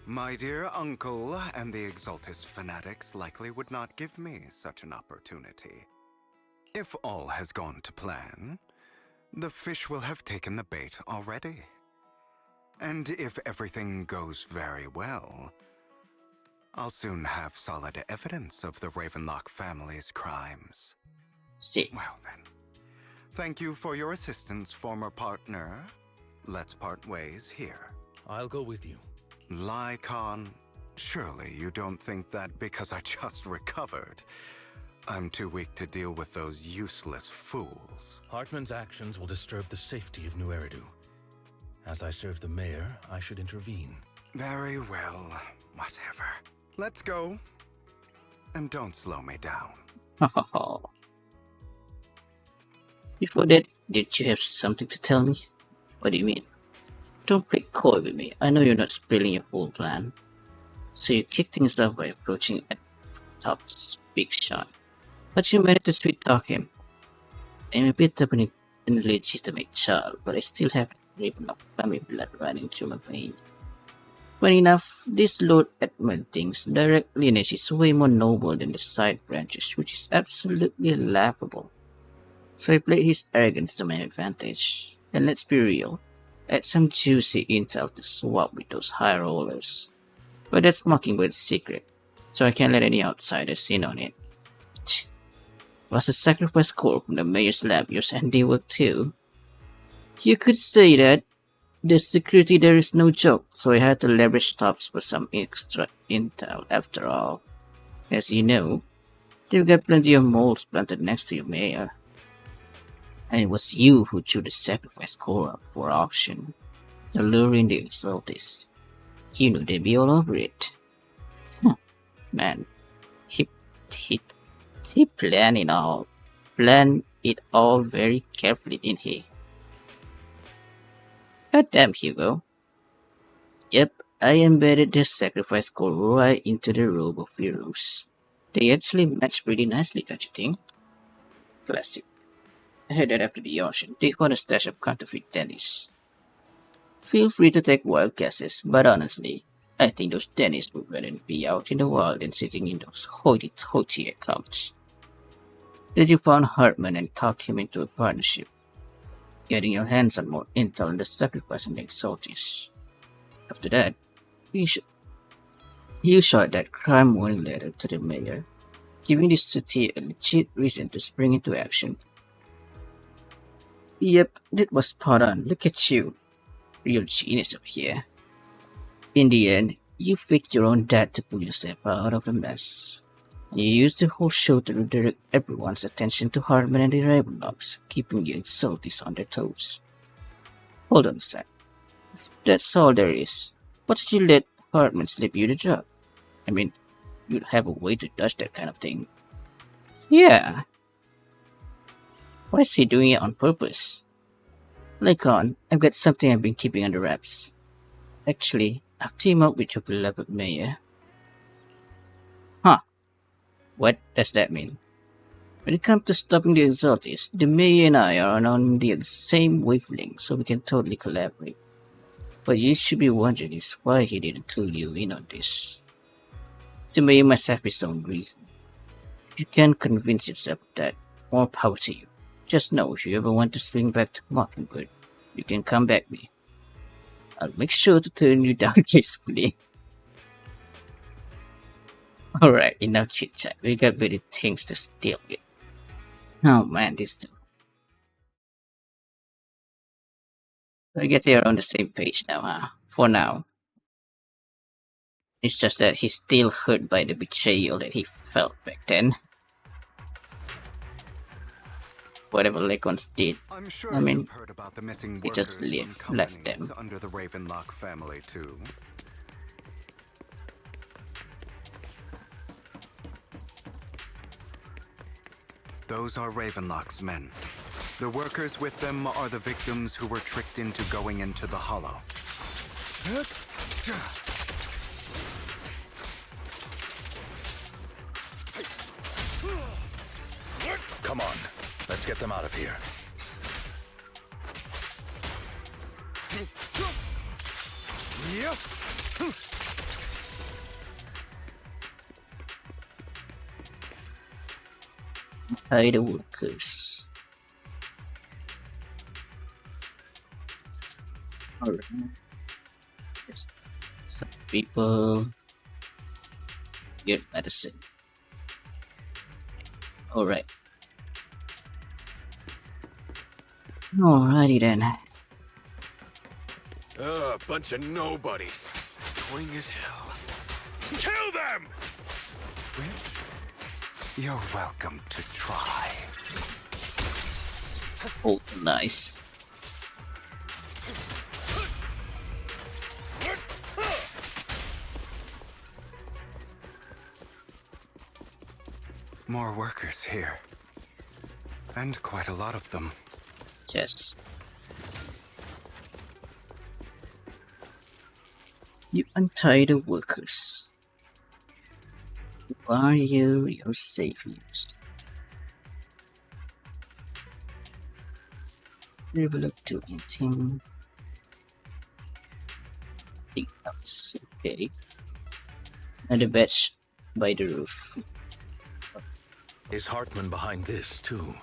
My dear uncle and the Exaltist fanatics likely would not give me such an opportunity. If all has gone to plan, the fish will have taken the bait already. And if everything goes very well, I'll soon have solid evidence of the Ravenlock family's crimes. See, Well then, thank you for your assistance, former partner. Let's part ways here. I'll go with you. Lycon, surely you don't think that because I just recovered, I'm too weak to deal with those useless fools. Hartman's actions will disturb the safety of New Eridu. As I serve the mayor, I should intervene. Very well, whatever. Let's go. And don't slow me down. Before that, did you have something to tell me? What do you mean? Don't play coy with me. I know you're not spilling your whole plan. So you kick things off by approaching at Top's big shot. But you managed to sweet talk him. I'm a bit of an illegitimate child, but I still have Ravenlock family blood running through my veins. Funny enough, this Lord Edmund thinks direct lineage is way more noble than the side branches, which is absolutely laughable. So I played his arrogance to my advantage. And let's be real, I had some juicy intel to swap with those high rollers. But that's Mockingbird's secret, so I can't let any outsiders in on it. Was a sacrifice core from the mayor's lab your handiwork too? You could say that. The security there is no joke, so I had to leverage Tops for some extra intel after all. As you know, they've got plenty of moles planted next to your mayor. And it was you who threw the sacrifice core up for auction, alluring the exaltis. You knew they'd be all over it. Man, he planned it all very carefully, didn't he? Goddamn, Hugo. Yep, I embedded the sacrifice core right into the robe of heroes. They actually match pretty nicely, don't you think? Classic. I heard that after the auction, they found a stash of counterfeit tennies. Feel free to take wild guesses, but honestly, I think those tennies would rather be out in the wild than sitting in those hoity-toity accounts. Did you find Hartman and talk him into a partnership? Getting your hands on more intel on the sacrifice and the exaltis. After that, you shot that crime warning letter to the mayor, giving the city a legit reason to spring into action. Yep, that was spot on. Look at you. Real genius up here. In the end, you faked your own death to pull yourself out of the mess. And you used the whole show to redirect everyone's attention to Hartman and the Ravenlocks, keeping the exaltis on their toes. Hold on a sec. If that's all there is, what did you let Hartman slip you the job? I mean, you'd have a way to dodge that kind of thing. Yeah. Why is he doing it on purpose? Lycon, I've got something I've been keeping under wraps. Actually, I've teamed up with your beloved mayor. Huh. What does that mean? When it comes to stopping the exaltis, the mayor and I are on the same wavelength, so we can totally collaborate. What you should be wondering is why he didn't clue you in on this. The mayor must have his own reason. If you can't convince yourself of that, more power to you. Just know if you ever want to swing back to Mockingbird, you can come back me. I'll make sure to turn you down gracefully. Alright, enough chit chat. We got better things to deal with. Oh man, this too. I guess they are on the same page now, huh? For now. It's just that he's still hurt by the betrayal that he felt back then. Whatever Lekons did, I'm sure I mean, you've heard about the missing he just workers from left companies them. under the Ravenlock family too. Those are Ravenlock's men. The workers with them are the victims who were tricked into going into the Hollow. Come on, let's get them out of here. Hide the workers. Alright. Just some people get medicine. Alright. Alrighty then. A bunch of nobodies. Annoying as hell. Kill them! You're welcome to try. Oh, nice. More workers here. And quite a lot of them. Yes. You untie the workers. Who are you? Your saviors. Never look to anything. Anything else. Okay. Another batch by the roof. Is Hartman behind this, too?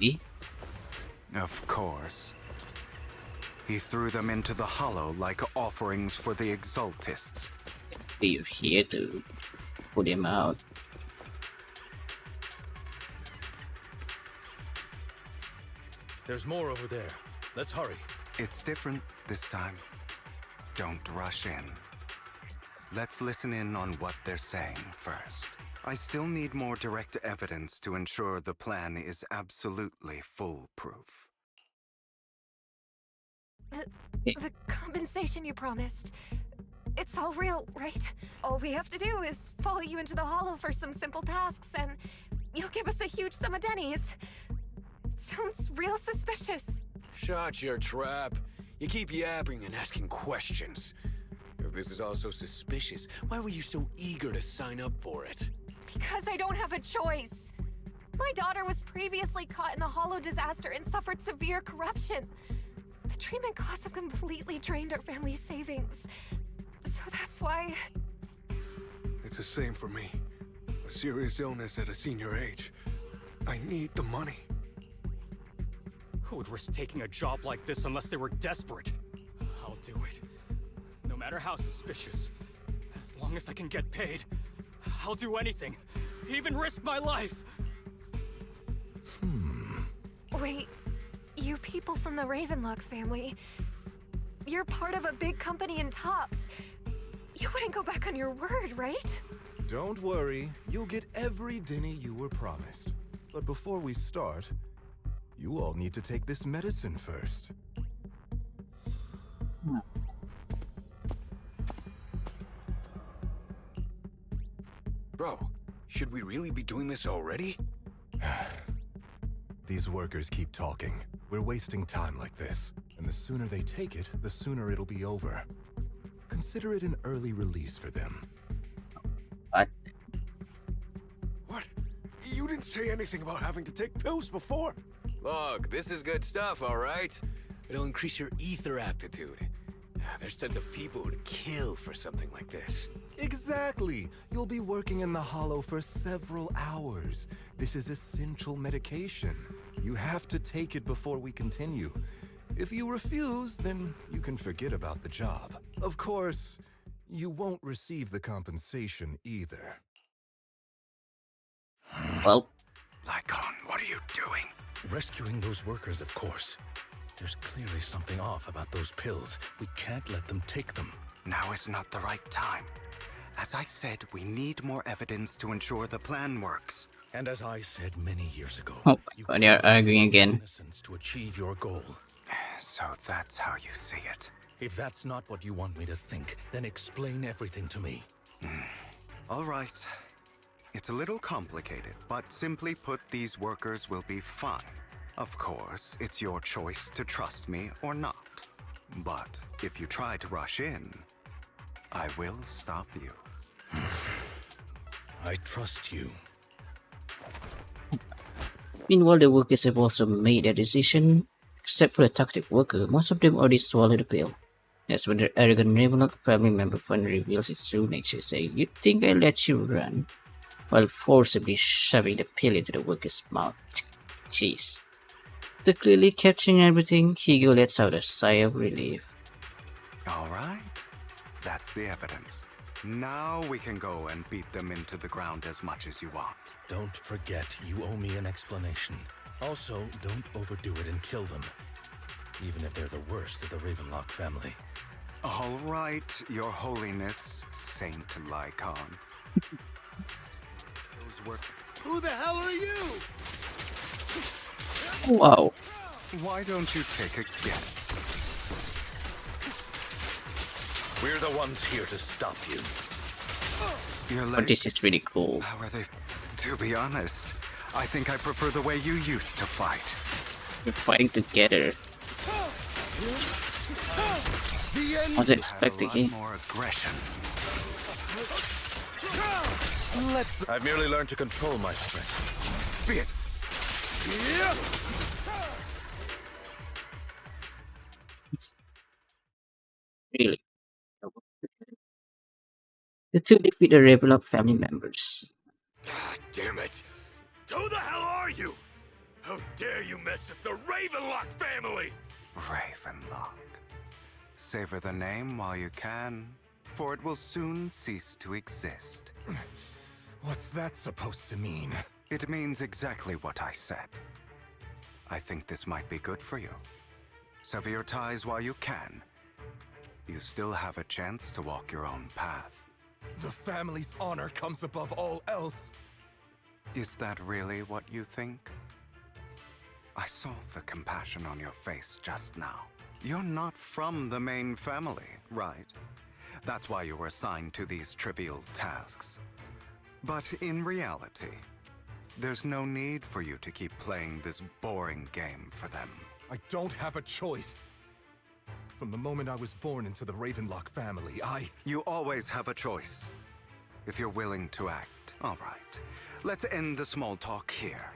Me? Of course. He threw them into the hollow like offerings for the Exaltists. We're here to put him out. There's more over there. Let's hurry. It's different this time. Don't rush in. Let's listen in on what they're saying first. I still need more direct evidence to ensure the plan is absolutely foolproof. The compensation you promised. It's all real, right? All we have to do is follow you into the hollow for some simple tasks, and you'll give us a huge sum of dennies. It sounds real suspicious. Shut your trap. You keep yapping and asking questions. If this is all so suspicious, why were you so eager to sign up for it? Because I don't have a choice. My daughter was previously caught in the hollow disaster and suffered severe corruption. The treatment costs have completely drained our family's savings. So that's why... It's the same for me. A serious illness at a senior age. I need the money. Who would risk taking a job like this unless they were desperate? I'll do it. No matter how suspicious. As long as I can get paid, I'll do anything. Even risk my life. Wait, you people from the Ravenlock family, you're part of a big company in Tops. You wouldn't go back on your word, right? Don't worry, you'll get every denny you were promised. But before we start, you all need to take this medicine first. Bro, should we really be doing this already? These workers keep talking. We're wasting time like this. And the sooner they take it, the sooner it'll be over. Consider it an early release for them. What? What? You didn't say anything about having to take pills before. Look, this is good stuff, all right? It'll increase your ether aptitude. There's tons of people who'd kill for something like this. Exactly! You'll be working in the hollow for several hours. This is essential medication. You have to take it before we continue. If you refuse, then you can forget about the job. Of course, you won't receive the compensation either. Well, Lycon, what are you doing? Rescuing those workers, of course. There's clearly something off about those pills. We can't let them take them. Now is not the right time. As I said, we need more evidence to ensure the plan works. And as I said many years ago, oh my you god, they're arguing again. innocence to achieve your goal. So that's how you see it. If that's not what you want me to think, then explain everything to me. All right. It's a little complicated, but simply put, these workers will be fine. Of course, it's your choice to trust me or not. But if you try to rush in, I will stop you. I trust you. Meanwhile, the workers have also made their decision. Except for the tactic worker, most of them already swallowed the pill. That's when the arrogant Ravenlock family member finally reveals its true nature, saying, "You think I let you run?" while forcibly shoving the pill into the worker's mouth. Jeez. After clearly capturing everything, Hugo lets out a sigh of relief. All right. That's the evidence. Now we can go and beat them into the ground as much as you want. Don't forget, you owe me an explanation. Also, don't overdo it and kill them. Even if they're the worst of the Ravenlock family. All right, Your Holiness, Saint Lycon. Those work. Who the hell are you? Wow. Why don't you take a guess? We're the ones here to stop you. You're But this is really cool. How are they? To be honest, I think I prefer the way you used to fight. We're fighting together. The end I was had expecting a lot it. more aggression. I've merely learned to control my strength. Fists. It's really. The two defeat the Epilogue family members. Ah, damn it! Who the hell are you? How dare you mess with the Ravenlock family? Ravenlock. Savor the name while you can, for it will soon cease to exist. What's that supposed to mean? It means exactly what I said. I think this might be good for you. Sever your ties while you can. You still have a chance to walk your own path. The family's honor comes above all else. Is that really what you think? I saw the compassion on your face just now. You're not from the main family, right? That's why you were assigned to these trivial tasks. But in reality, there's no need for you to keep playing this boring game for them. I don't have a choice. From the moment I was born into the Ravenlock family, You always have a choice. If you're willing to act. All right. Let's end the small talk here.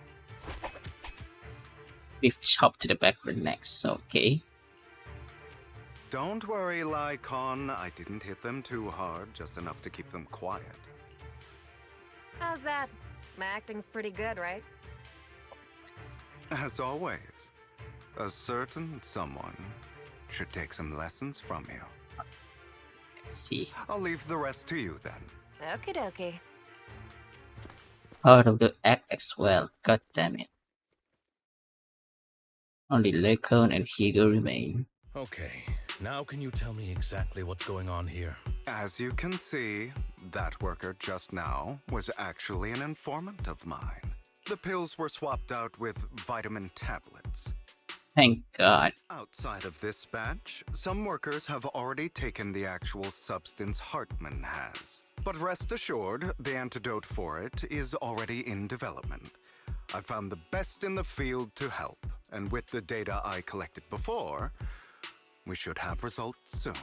We've chopped to the back of the necks, okay. Don't worry, Lycon. I didn't hit them too hard, just enough to keep them quiet. How's that? My acting's pretty good, right? As always, a certain someone should take some lessons from you. Let's see. I'll leave the rest to you then. Okie dokie. Out of the act as well, god damn it. Only Lycon and Hugo remain. Okay, now can you tell me exactly what's going on here? As you can see, that worker just now was actually an informant of mine. The pills were swapped out with vitamin tablets. Thank God. Outside of this batch, some workers have already taken the actual substance Hartman has. But rest assured, the antidote for it is already in development. I found the best in the field to help, and with the data I collected before, we should have results soon.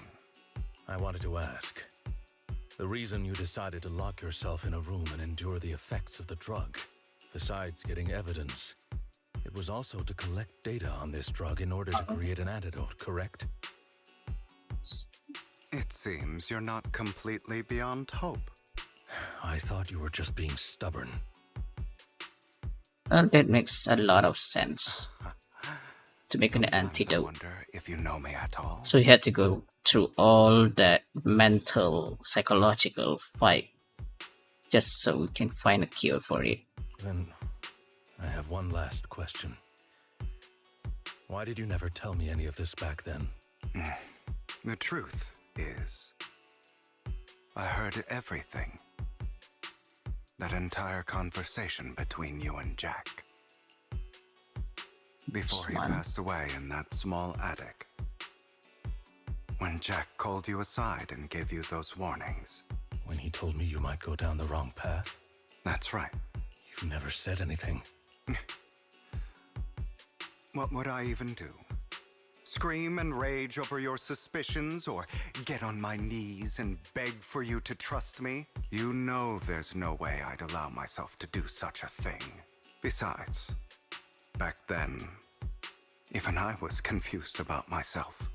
I wanted to ask. The reason you decided to lock yourself in a room and endure the effects of the drug, besides getting evidence, it was also to collect data on this drug in order to create an antidote, correct? It seems you're not completely beyond hope. I thought you were just being stubborn. Well, that makes a lot of sense. To make an Sometimes I antidote. wonder if you know me at all. So he had to go through all that mental, psychological fight just so we can find a cure for it. Then I have one last question. Why did you never tell me any of this back then? The truth is, I heard everything. That entire conversation between you and Jack. Before he Smart. passed away in that small attic. When Jack called you aside and gave you those warnings. When he told me you might go down the wrong path? That's right. You never said anything. What would I even do? Scream and rage over your suspicions, or get on my knees and beg for you to trust me? You know there's no way I'd allow myself to do such a thing. Besides, back then, even I was confused about myself.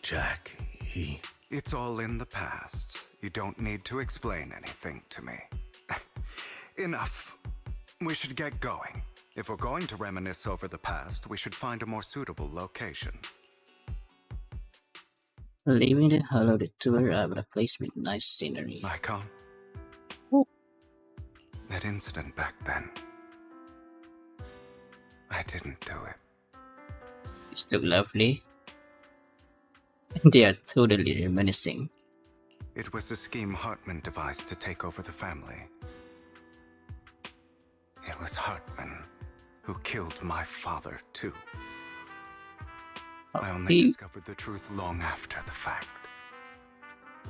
Jack, he... It's all in the past. You don't need to explain anything to me. Enough. We should get going. If we're going to reminisce over the past, we should find a more suitable location. Leaving the hollow, the two arrive at a place with nice scenery. Lycon? Oh. That incident back then. I didn't do it. It's still lovely. They are totally reminiscing. It was a scheme Hartman devised to take over the family. It was Hartman who killed my father, too. I only discovered the truth long after the fact.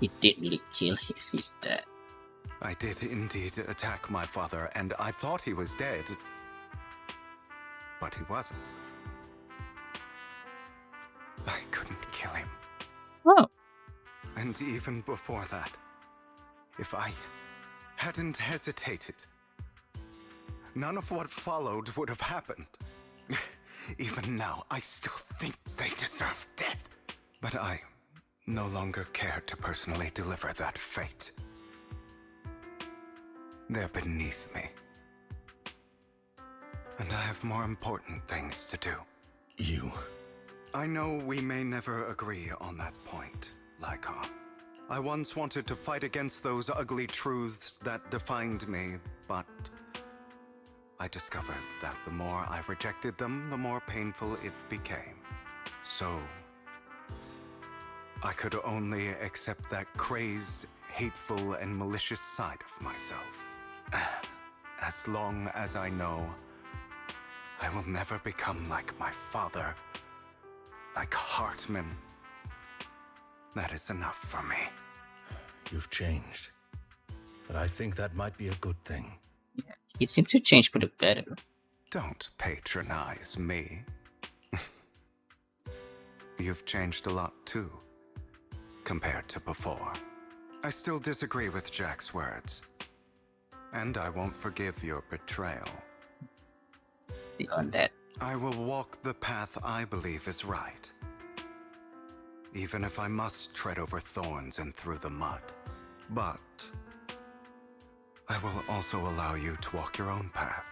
He didn't kill his dad. I did indeed attack my father, and I thought he was dead. But he wasn't. I couldn't kill him. Oh, And even before that, if I hadn't hesitated, none of what followed would have happened. Even now, I still think they deserve death. But I no longer care to personally deliver that fate. They're beneath me. And I have more important things to do. You. I know we may never agree on that point, Lyca. I once wanted to fight against those ugly truths that defined me, but I discovered that the more I rejected them, the more painful it became. So I could only accept that crazed, hateful, and malicious side of myself. As long as I know I will never become like my father, like Hartman, that is enough for me. You've changed. But I think that might be a good thing. yeah. He seemed to change for the better. Don't patronize me. You've changed a lot too, compared to before. I still disagree with Jack's words. And I won't forgive your betrayal. Beyond that, I will walk the path I believe is right. Even if I must tread over thorns and through the mud. But I will also allow you to walk your own path.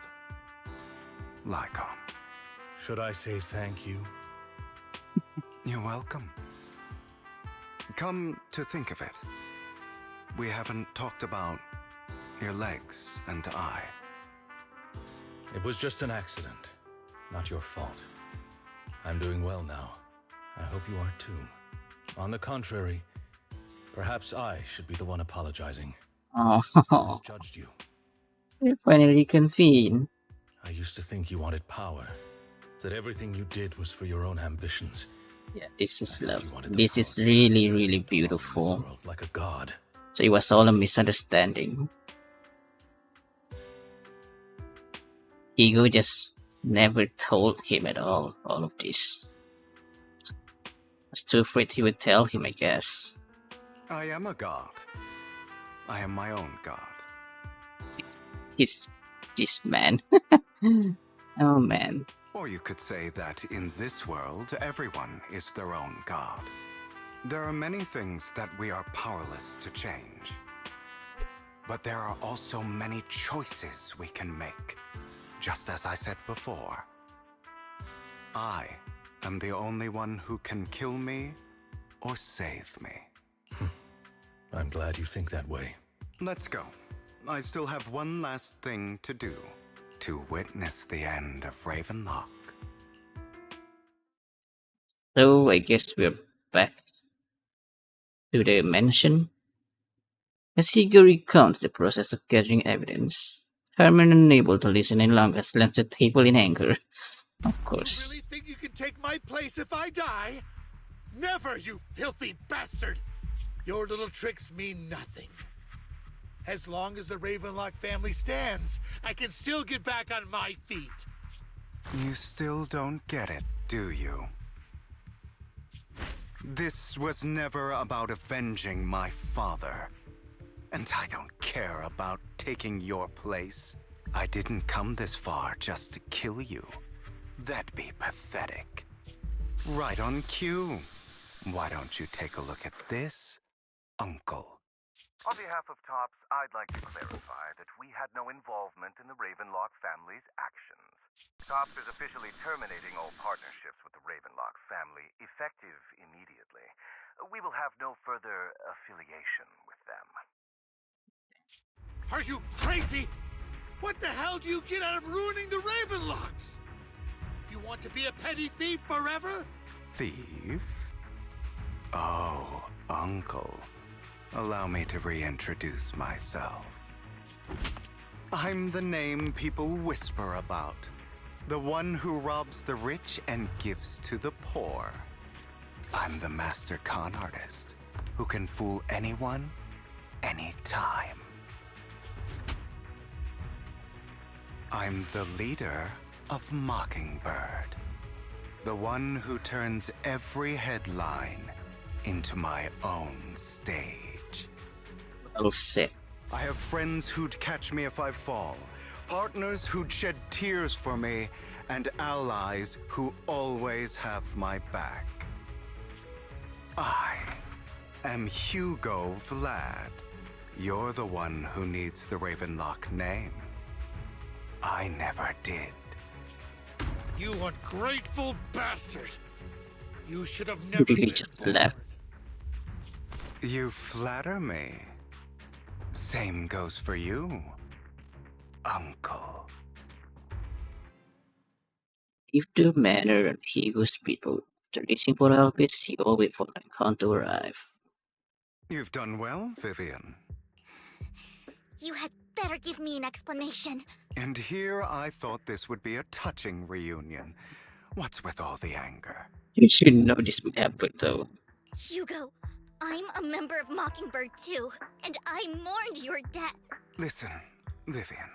Lyca. Should I say thank you? You're welcome. Come to think of it, we haven't talked about your legs and eye. It was just an accident. Not your fault. I'm doing well now. I hope you are too. On the contrary, perhaps I should be the one apologizing. I oh, misjudged you. they finally convene. I used to think you wanted power. That everything you did was for your own ambitions. Yeah, this is I thought love. you wanted the This is power really, to really walk in this beautiful. world like a god. So it was all a misunderstanding. Hugo just never told him at all of this. I was too afraid he would tell him, I guess. I am a god. I am my own god. He's this man. Oh man. Or you could say that in this world, everyone is their own god. There are many things that we are powerless to change. But there are also many choices we can make. Just as I said before, I am the only one who can kill me or save me. I'm glad you think that way. Let's go. I still have one last thing to do. To witness the end of Ravenlock. So I guess we're back to the mansion. As Hugo recounts the process of gathering evidence, Herman, unable to listen any longer, slams the table in anger. Of course. You really think you can take my place if I die? Never, you filthy bastard! Your little tricks mean nothing. As long as the Ravenlock family stands, I can still get back on my feet. You still don't get it, do you? This was never about avenging my father. And I don't care about taking your place. I didn't come this far just to kill you. That'd be pathetic. Right on cue. Why don't you take a look at this, Uncle? On behalf of TOPS, I'd like to clarify that we had no involvement in the Ravenlock family's actions. TOPS is officially terminating all partnerships with the Ravenlock family, effective immediately. We will have no further affiliation with them. Are you crazy? What the hell do you get out of ruining the Ravenlocks? You want to be a petty thief forever? Thief? Oh, Uncle. Allow me to reintroduce myself. I'm the name people whisper about. The one who robs the rich and gives to the poor. I'm the master con artist who can fool anyone, anytime. I'm the leader of Mockingbird. The one who turns every headline into my own stage. Well said. I have friends who'd catch me if I fall, partners who'd shed tears for me, and allies who always have my back. I am Hugo Vlad. You're the one who needs the Ravenlock name. I never did. You ungrateful bastard! You should have never Really been just born. left. You flatter me. Same goes for you, Uncle. If the manner and Hugo's people after reaching for Alpes, he will wait for Lycan to arrive. You've done well, Vivian. You had better give me an explanation. And here I thought this would be a touching reunion. What's with all the anger? You should know this would happen though. Hugo, I'm a member of Mockingbird too, and I mourned your death. Listen, Vivian.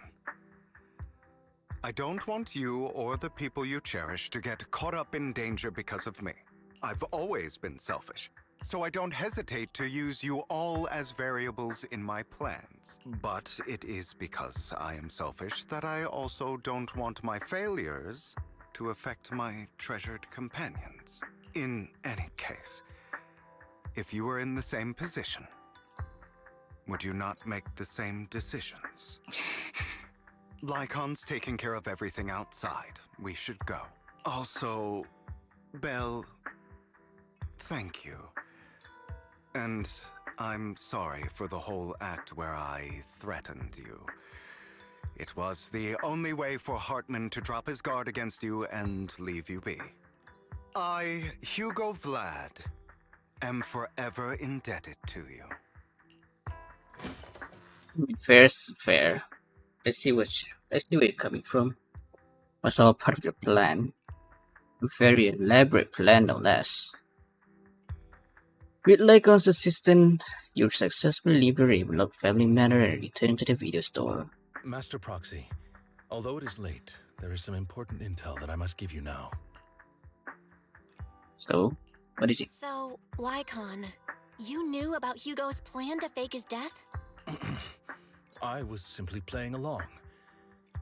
I don't want you or the people you cherish to get caught up in danger because of me. I've always been selfish, so I don't hesitate to use you all as variables in my plans. But it is because I am selfish that I also don't want my failures to affect my treasured companions. In any case, if you were in the same position, would you not make the same decisions? Lycon's taking care of everything outside. We should go. Also, Belle, thank you. And I'm sorry for the whole act where I threatened you. It was the only way for Hartman to drop his guard against you and leave you be. I, Hugo Vlad, am forever indebted to you. Fair's fair. I see where you're coming from. Was all part of your plan. A very elaborate plan, no less. With Lycon's assistance, you successfully leave the Ravenlock family manor and return to the video store. Master Proxy, although it is late, there is some important intel that I must give you now. So, what is it? So, Lycon, you knew about Hugo's plan to fake his death? I was simply playing along.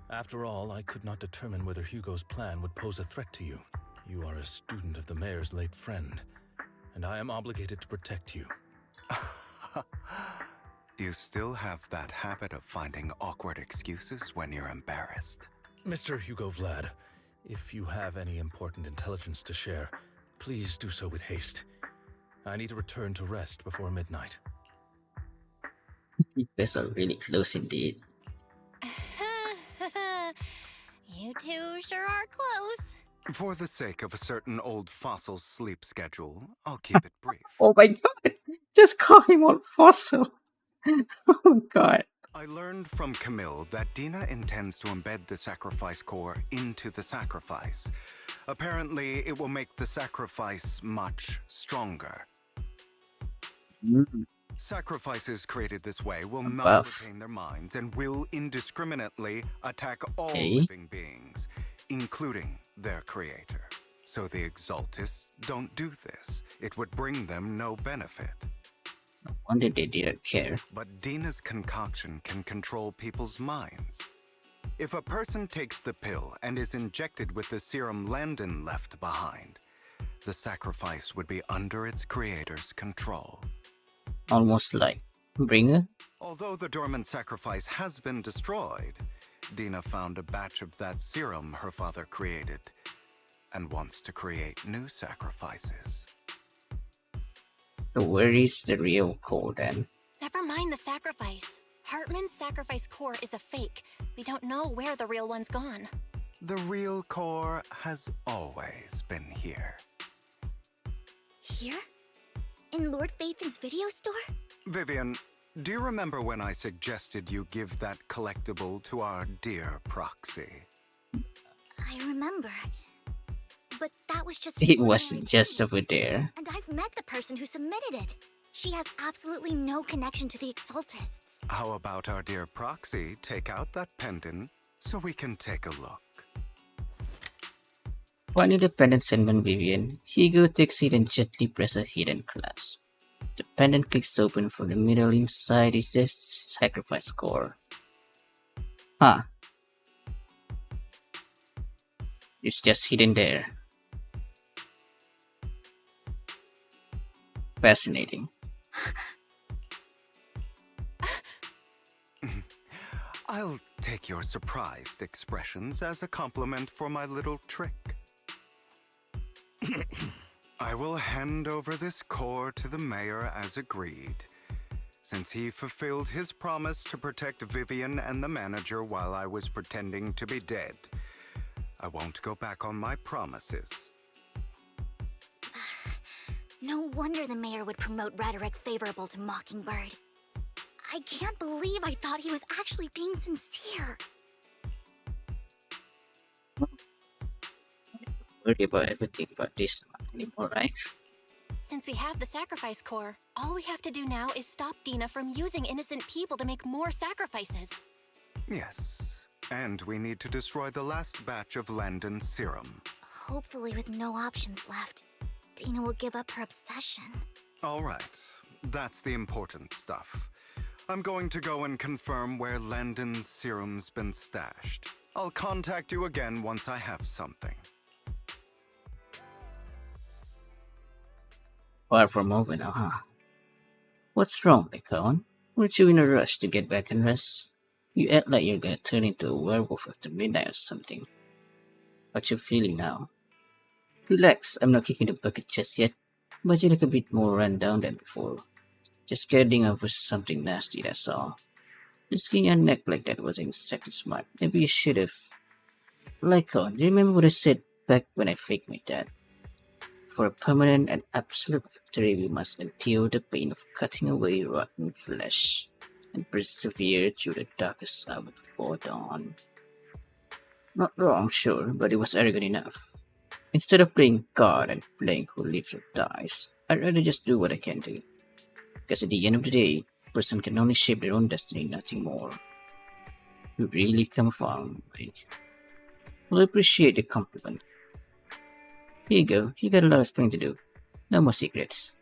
After all, I could not determine whether Hugo's plan would pose a threat to you. You are a student of the mayor's late friend, and I am obligated to protect you. You still have that habit of finding awkward excuses when you're embarrassed. Mr. Hugo Vlad, if you have any important intelligence to share, please do so with haste. I need to return to rest before midnight. You guys are really close indeed. You two sure are close. For the sake of a certain old fossil's sleep schedule, I'll keep it brief. Oh my god! Just call him on fossil! Oh my god. I learned from Camille that Dina intends to embed the sacrifice core into the sacrifice. Apparently, it will make the sacrifice much stronger. Sacrifices created this way will not retain their minds and will indiscriminately attack all living beings, including their creator. So the Exaltists don't do this. It would bring them no benefit. No wonder they didn't care. But Dina's concoction can control people's minds. If a person takes the pill and is injected with the serum Landon left behind, the sacrifice would be under its creator's control. Almost like Bringer? Although the dormant sacrifice has been destroyed, Dina found a batch of that serum her father created and wants to create new sacrifices. So where is the real core then? Never mind the sacrifice. Hartman's sacrifice core is a fake. We don't know where the real one's gone. The real core has always been here. Here? In Lord Phaethon's video store? Vivian, do you remember when I suggested you give that collectible to our dear Proxy? I remember. But that was just... It wasn't just over there. And I've met the person who submitted it. She has absolutely no connection to the Exaltists. How about our dear Proxy take out that pendant so we can take a look? Finding the pendant sent Vivian, Hugo takes it and gently presses a hidden clasp. The pendant clicks open from the middle. Inside is the sacrifice core. Huh. It's just hidden there. Fascinating. I'll take your surprised expressions as a compliment for my little trick. I will hand over this core to the mayor as agreed. Since he fulfilled his promise to protect Vivian and the manager while I was pretending to be dead, I won't go back on my promises. No wonder the mayor would promote rhetoric favorable to Mockingbird. I can't believe I thought he was actually being sincere. Worry about everything about this anymore, right? Since we have the sacrifice core, all we have to do now is stop Dina from using innocent people to make more sacrifices. Yes, and we need to destroy the last batch of Landon's serum. Hopefully with no options left, Dina will give up her obsession. All right, that's the important stuff. I'm going to go and confirm where Landon's serum's been stashed. I'll contact you again once I have something. Far from over now, huh? What's wrong, Bacon? Weren't you in a rush to get back and rest? You act like you're gonna turn into a werewolf after midnight or something. What you feeling now? Relax, I'm not kicking the bucket just yet, but you look a bit more run down than before. Just getting over something nasty, that's all. Just skin your neck like that wasn't exactly smart. Maybe you should've. Lycon, do you remember what I said back when I faked my dad? For a permanent and absolute victory, we must endure the pain of cutting away rotten flesh and persevere through the darkest hour before dawn. Not wrong, sure, but it was arrogant enough. Instead of playing God and playing who lives or dies, I'd rather just do what I can do. Because at the end of the day, a person can only shape their own destiny, nothing more. You really come from, Mike. Well, I appreciate the compliment. Here you go, you got a lot of explaining to do. No more secrets.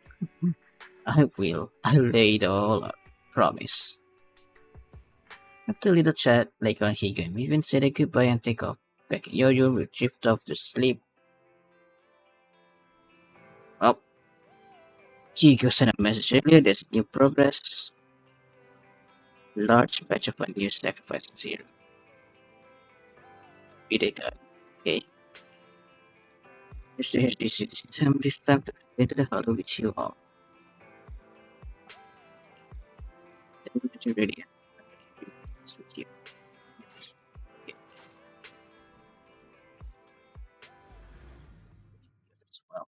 I will. I'll lay it all out. Promise. After a little chat, Lycon, Hugo, and Vivian said a goodbye and take off. Beck and Yo-Yo will drift off to sleep. Well, Hugo sent a message earlier. There's new progress. Large batch of a new sacrifices here. Be they got. Okay. This time to get into the hollow with you all. Then you're ready. It's with you. Yes. Okay. As well.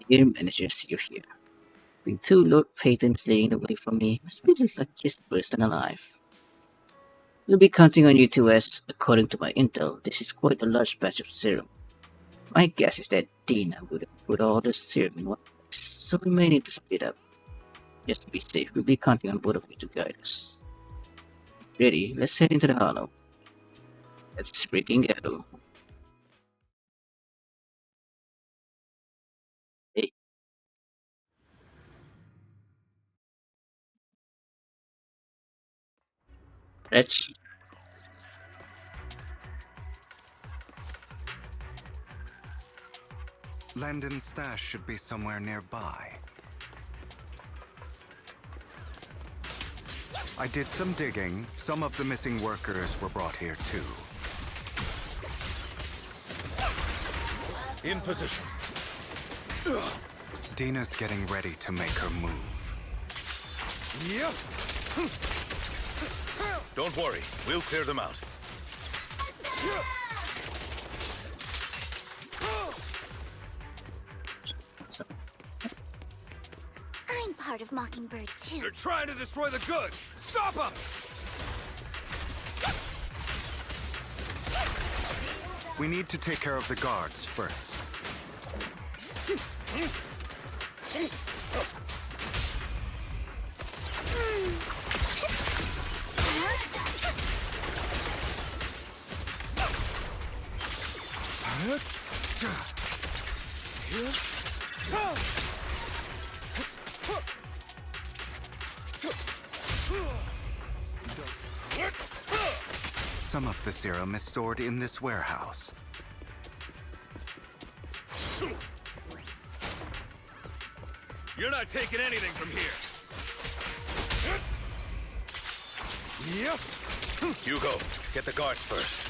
Dear managers, you're here. With two Lord Phaetons laying away from me, must be the luckiest person alive. We'll be counting on you two as, according to my intel, this is quite a large batch of serum. My guess is that Dina would have put all the serum in one place, so we may need to split up. Just to be safe, we'll be counting on both of you to guide us. Ready? Let's head into the hollow. Let's freaking go. Hey. Let's. Landon's stash should be somewhere nearby. I did some digging. Some of the missing workers were brought here too. In position. Dina's getting ready to make her move. Yep. Don't worry, we'll clear them out. I'm part of Mockingbird too. They're trying to destroy the goods! Stop them! We need to take care of the guards first. Some of the serum is stored in this warehouse. You're not taking anything from here. Yep. Hugo, get the guards first.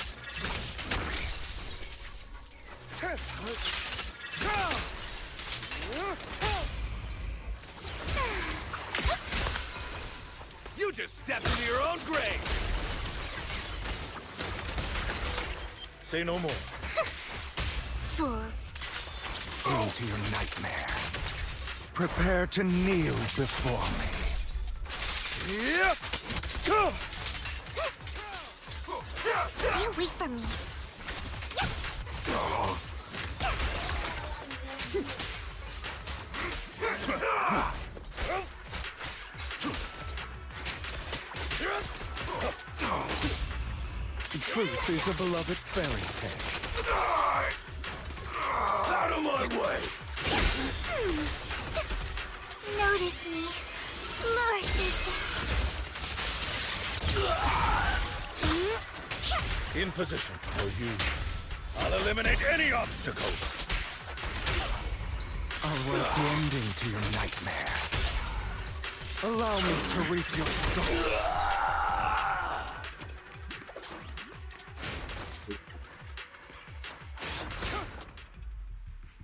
You just stepped into your own grave. Say no more. Fools. Into your nightmare. Prepare to kneel before me. Stay away from me. Truth is a beloved fairy tale. Out of my way! Notice me, Lord Ethan. In position, or you. I'll eliminate any obstacles. I'll work the ending to your nightmare. Allow me to reap your soul.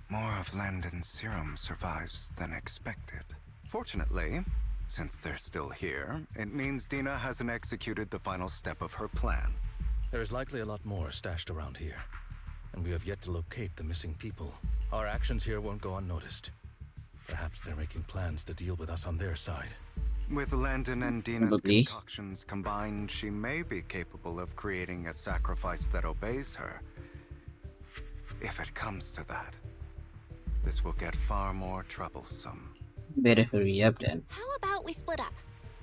More of Landon's serum survives than expected. Fortunately, since they're still here, it means Dina hasn't executed the final step of her plan. There's likely a lot more stashed around here, and we have yet to locate the missing people. Our actions here won't go unnoticed. Perhaps they're making plans to deal with us on their side. With Landon and Dina's Probably. concoctions combined, she may be capable of creating a sacrifice that obeys her. If it comes to that, this will get far more troublesome. Better hurry up then. How about we split up?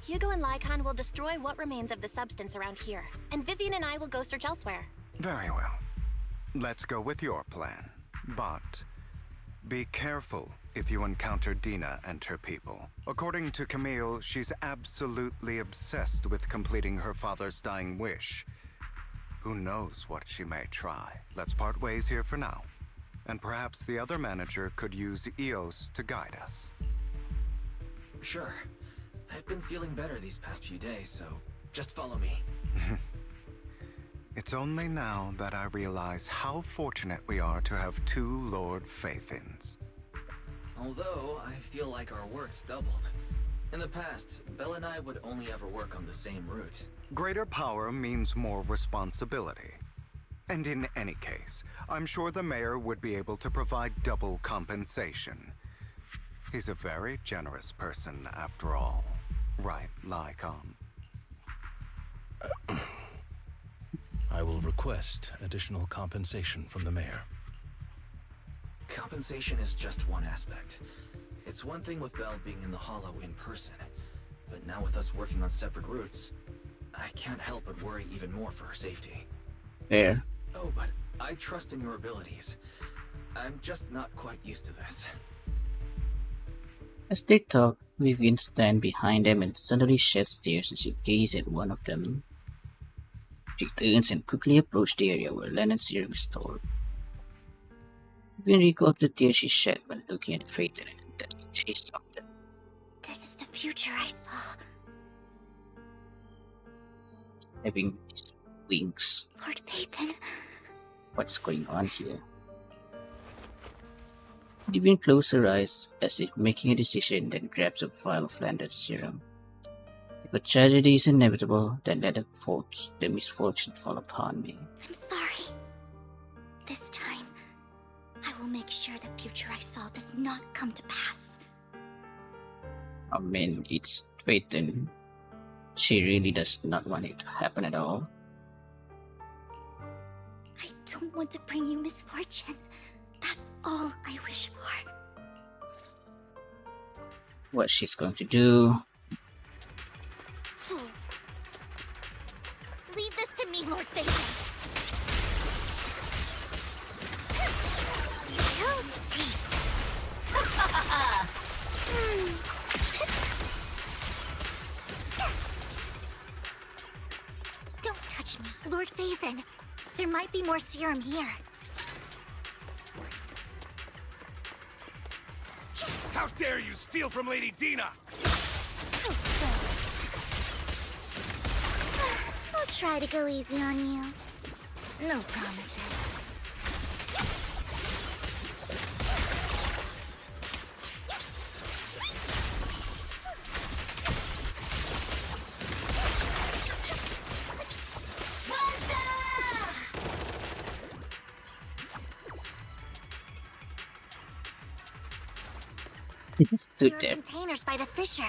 Hugo and Lycon will destroy what remains of the substance around here, and Vivian and I will go search elsewhere. Very well. Let's go with your plan. But be careful if you encounter Dina and her people. According to Camille, she's absolutely obsessed with completing her father's dying wish. Who knows what she may try? Let's part ways here for now. And perhaps the other manager could use EOS to guide us. Sure. I've been feeling better these past few days, so just follow me. It's only now that I realize how fortunate we are to have two Lord Faithins. Although, I feel like our work's doubled. In the past, Belle and I would only ever work on the same route. Greater power means more responsibility. And in any case, I'm sure the mayor would be able to provide double compensation. He's a very generous person, after all. Right, Lycon? I will request additional compensation from the mayor. Compensation is just one aspect. It's one thing with Belle being in the Hollow in person, but now with us working on separate routes, I can't help but worry even more for her safety. Fair. Oh, but I trust in your abilities. I'm just not quite used to this. As they talk, Vivian stands behind them and suddenly sheds tears as she gazes at one of them. She turns and quickly approaches the area where Lennon's serum is stored. Vivian recalls the tears she shed when looking at Phaeton and that she saw them. This is the future I saw. Having these wings. Lord Phaeton. What's going on here? Vivian closes her eyes as if making a decision, then grabs a vial of Landon's serum. If a tragedy is inevitable, then let the misfortune fall upon me. I'm sorry. This time, I will make sure the future I saw does not come to pass. I mean, it's Phaeton. She really does not want it to happen at all. I don't want to bring you misfortune. That's all I wish for. What she's going to do? Fool. Leave this to me, Lord Phaeton. be more serum here. How dare you steal from Lady Dina! I'll try to go easy on you. No promises. He just stood There are there. containers by the fissure.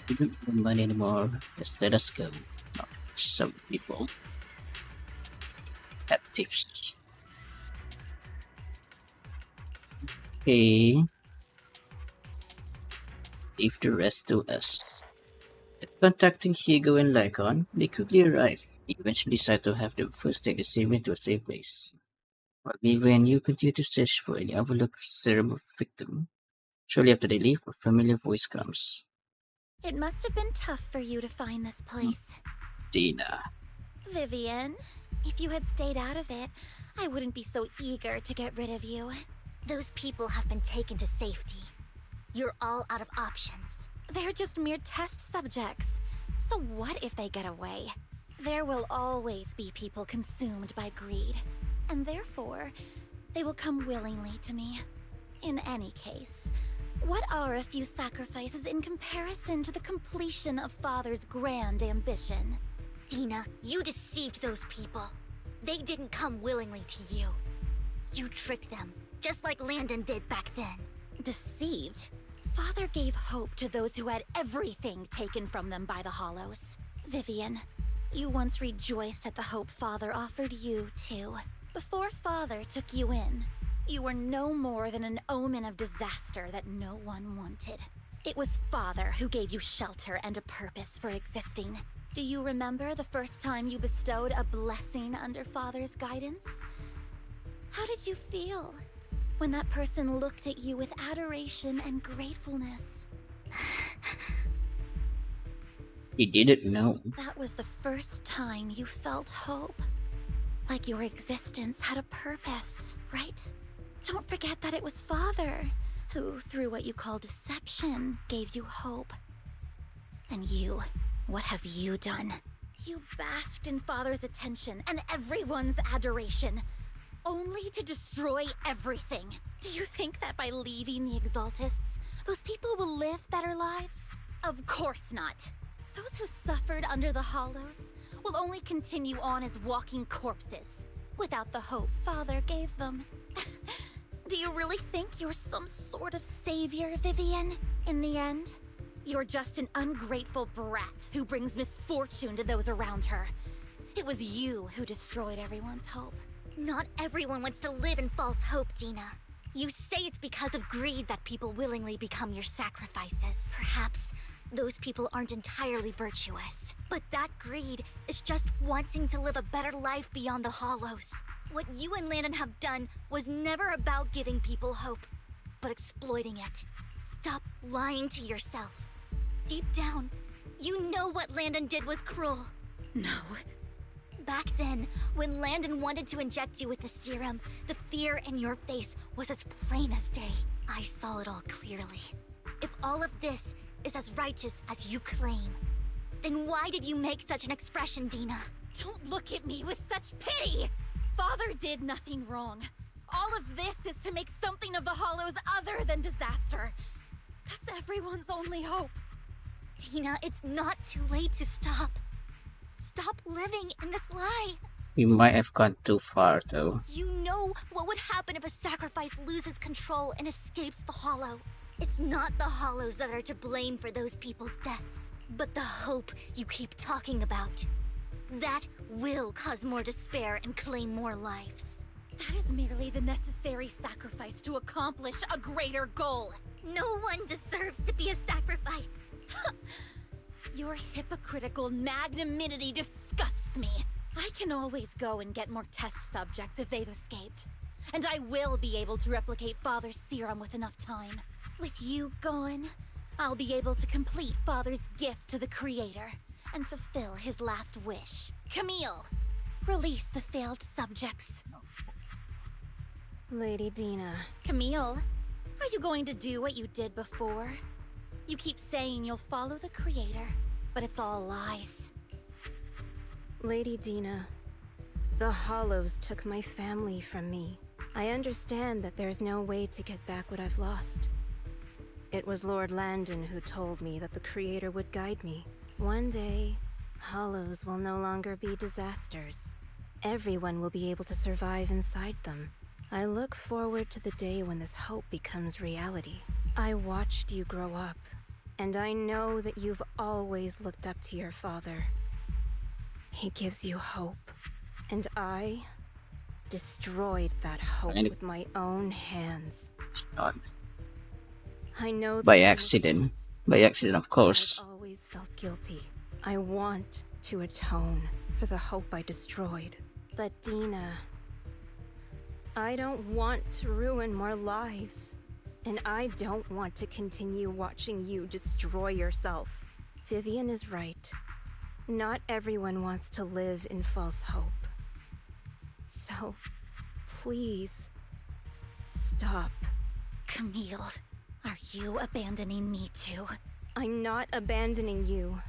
We don't need money anymore. Just let us go. Oh, some people have tips. Okay. Leave the rest to us. Contacting Hugo and Lycon, they quickly arrive. They eventually decide to have them first take the serum to a safe place. While Vivi and you continue to search for any overlooked serum victim. Shortly after they leave, a familiar voice comes. It must have been tough for you to find this place. Dina. Vivian, if you had stayed out of it, I wouldn't be so eager to get rid of you. Those people have been taken to safety. You're all out of options. They're just mere test subjects. So what if they get away? There will always be people consumed by greed. And therefore, they will come willingly to me. In any case, what are a few sacrifices in comparison to the completion of Father's grand ambition? Dina, you deceived those people. They didn't come willingly to you. You tricked them, just like Landon did back then. Deceived? Father gave hope to those who had everything taken from them by the Hollows. Vivian, you once rejoiced at the hope Father offered you, too. Before Father took you in, you were no more than an omen of disaster that no one wanted. It was Father who gave you shelter and a purpose for existing. Do you remember the first time you bestowed a blessing under Father's guidance? How did you feel when that person looked at you with adoration and gratefulness? He didn't know. That was the first time you felt hope. Like your existence had a purpose, right? Don't forget that it was Father who, through what you call deception, gave you hope. And you, what have you done? You basked in Father's attention and everyone's adoration, only to destroy everything. Do you think that by leaving the Exaltists, those people will live better lives? Of course not. Those who suffered under the Hollows will only continue on as walking corpses, without the hope Father gave them. Do you really think you're some sort of savior, Vivian? In the end, you're just an ungrateful brat who brings misfortune to those around her. It was you who destroyed everyone's hope. Not everyone wants to live in false hope, Dina. You say it's because of greed that people willingly become your sacrifices. Perhaps those people aren't entirely virtuous. But that greed is just wanting to live a better life beyond the Hollows. What you and Landon have done was never about giving people hope, but exploiting it. Stop lying to yourself. Deep down, you know what Landon did was cruel. No. Back then, when Landon wanted to inject you with the serum, the fear in your face was as plain as day. I saw it all clearly. If all of this is as righteous as you claim, then why did you make such an expression, Dina? Don't look at me with such pity! Father did nothing wrong. All of this is to make something of the Hollows other than disaster. That's everyone's only hope. Dina, it's not too late to stop. Stop living in this lie. We might have gone too far, though. You know what would happen if a sacrifice loses control and escapes the Hollow. It's not the Hollows that are to blame for those people's deaths, but the hope you keep talking about. That will cause more despair and claim more lives. That is merely the necessary sacrifice to accomplish a greater goal. No one deserves to be a sacrifice. Your hypocritical magnanimity disgusts me. I can always go and get more test subjects if they've escaped. And I will be able to replicate Father's serum with enough time. With you gone, I'll be able to complete Father's gift to the Creator and fulfill his last wish. Camille, release the failed subjects. Lady Dina. Camille, are you going to do what you did before? You keep saying you'll follow the creator, but it's all lies. Lady Dina, the Hollows took my family from me. I understand that there's no way to get back what I've lost. It was Lord Landon who told me that the creator would guide me. One day, Hollows will no longer be disasters. Everyone will be able to survive inside them. I look forward to the day when this hope becomes reality. I watched you grow up, and I know that you've always looked up to your father. He gives you hope, and I destroyed that hope with my own hands. I know that By accident. By accident, of course. I've always felt guilty. I want to atone for the hope I destroyed. But Dina, I don't want to ruin more lives. And I don't want to continue watching you destroy yourself. Vivian is right. Not everyone wants to live in false hope. So, please, stop. Camille, are you abandoning me too? I'm not abandoning you.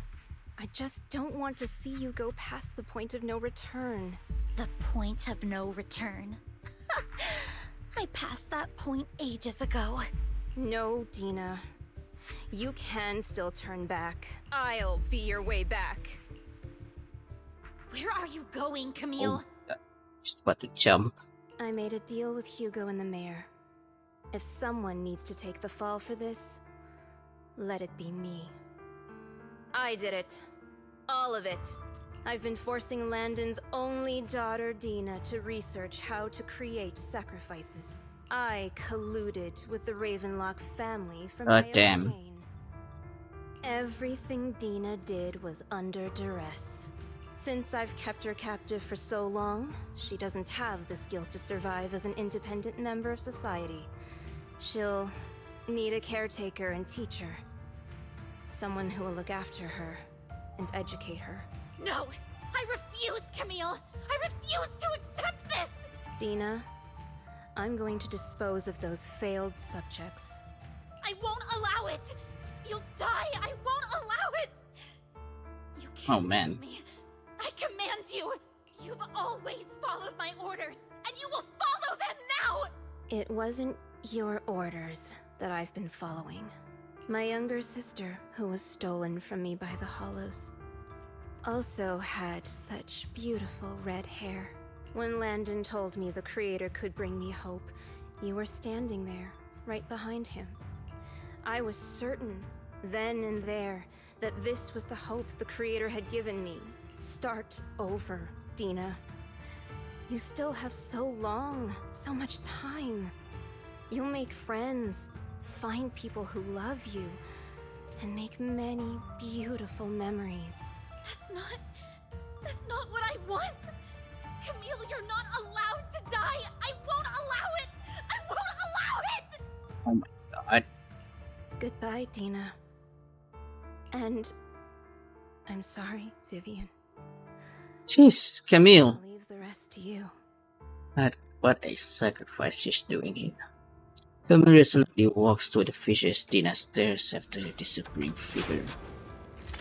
I just don't want to see you go past the point of no return. The point of no return? I passed that point ages ago. No, Dina. You can still turn back. I'll be your way back. Where are you going, Camille? Oh, she's about to jump. I made a deal with Hugo and the mayor. If someone needs to take the fall for this, let it be me. I did it. All of it. I've been forcing Landon's only daughter, Dina, to research how to create sacrifices. I colluded with the Ravenlock family for my own gain. Everything Dina did was under duress. Since I've kept her captive for so long, she doesn't have the skills to survive as an independent member of society. She'll need a caretaker and teacher. Someone who will look after her and educate her. No! I refuse, Camille! I refuse to accept this! Dina, I'm going to dispose of those failed subjects. I won't allow it! You'll die! I won't allow it! You can't Oh man. me. I command you! You've always followed my orders, and you will follow them now! It wasn't your orders that I've been following. My younger sister, who was stolen from me by the Hollows, also had such beautiful red hair. When Landon told me the creator could bring me hope, you were standing there, right behind him. I was certain, then and there, that this was the hope the creator had given me. Start over, Dina. You still have so long, so much time. You'll make friends, find people who love you, and make many beautiful memories. That's not what I want! Camille, you're not allowed to die! I won't allow it! I won't allow it! Oh my god. Goodbye, Dina. And I'm sorry, Vivian. Jeez, Camille. I'll leave the rest to you. What a sacrifice she's doing here. Camille resolutely walks toward the fissures. Dina stares after the disappearing figure.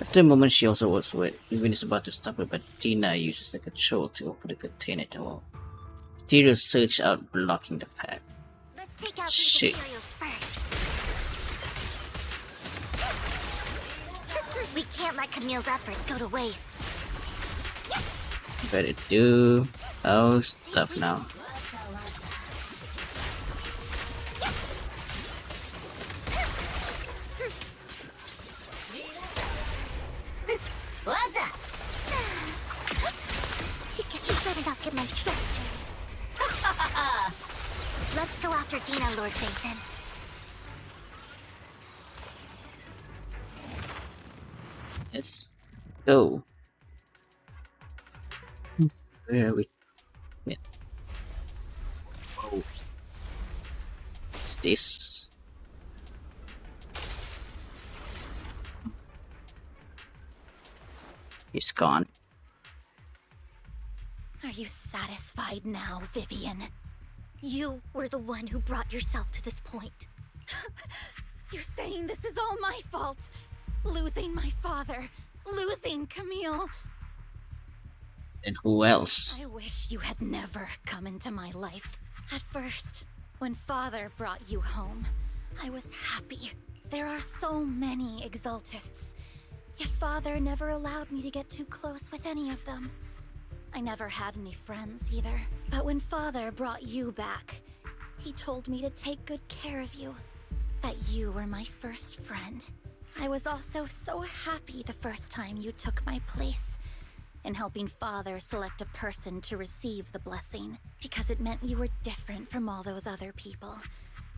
After a moment, she also walks away. Vivian is about to stop her, but Dina uses the control to open the container door. Materials surge out, blocking the path. Let's take out Shit. these materials first. We can't let Camille's efforts go to waste. Better do our stuff now. You better not get my trust. Let's go after Dina, Lord Nathan. Let's go. Where are we? Yeah. Oh. What's this? is gone. Are you satisfied now, Vivian? You were the one who brought yourself to this point. You're saying this is all my fault? Losing my father, losing Camille. And who else? I wish you had never come into my life. At first, when Father brought you home, I was happy. There are so many Exaltists, yet Father never allowed me to get too close with any of them. I never had any friends either. But when Father brought you back, he told me to take good care of you, that you were my first friend. I was also so happy the first time you took my place in helping Father select a person to receive the blessing, because it meant you were different from all those other people.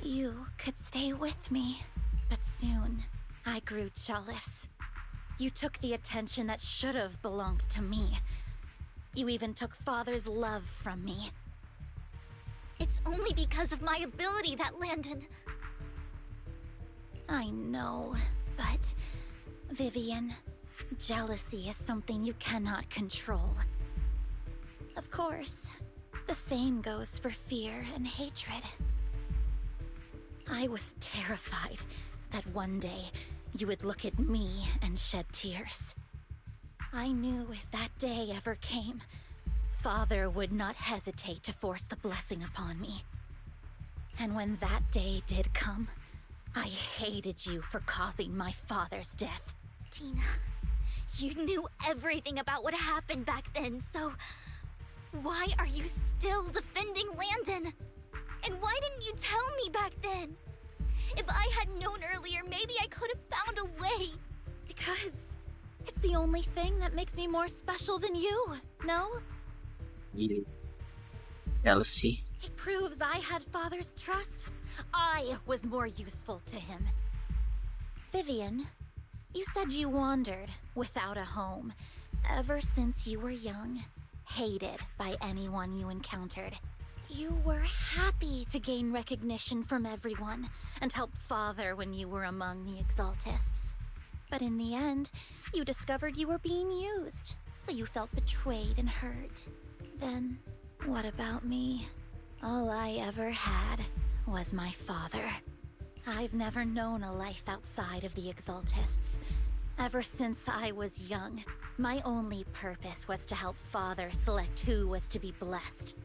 You could stay with me, but soon I grew jealous. You took the attention that should have belonged to me. You even took Father's love from me. It's only because of my ability that Landon... I know, but Vivian, jealousy is something you cannot control. Of course, the same goes for fear and hatred. I was terrified that one day you would look at me and shed tears. I knew if that day ever came, Father would not hesitate to force the blessing upon me. And when that day did come, I hated you for causing my father's death. Tina, you knew everything about what happened back then, so why are you still defending Landon? And why didn't you tell me back then? If I had known earlier, maybe I could have found a way. Because it's the only thing that makes me more special than you, no? Really? Jealousy. It proves I had Father's trust. I was more useful to him. Vivian, you said you wandered without a home ever since you were young, hated by anyone you encountered. You were happy to gain recognition from everyone and help Father when you were among the Exaltists. But in the end, you discovered you were being used, so you felt betrayed and hurt. Then, what about me? All I ever had was my father. I've never known a life outside of the Exaltists. Ever since I was young, my only purpose was to help Father select who was to be blessed.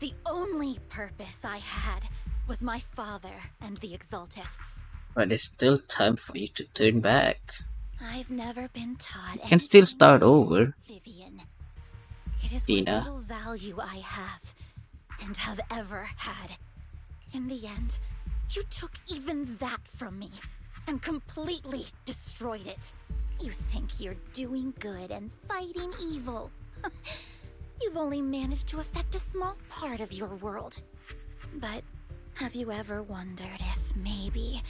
The only purpose I had was my father and the Exaltists. But there's still time for you to turn back. I've never been taught You can still start over. Vivian. It is Tina. what little value I have and have ever had. In the end, you took even that from me and completely destroyed it. You think you're doing good and fighting evil. You've only managed to affect a small part of your world. But have you ever wondered if maybe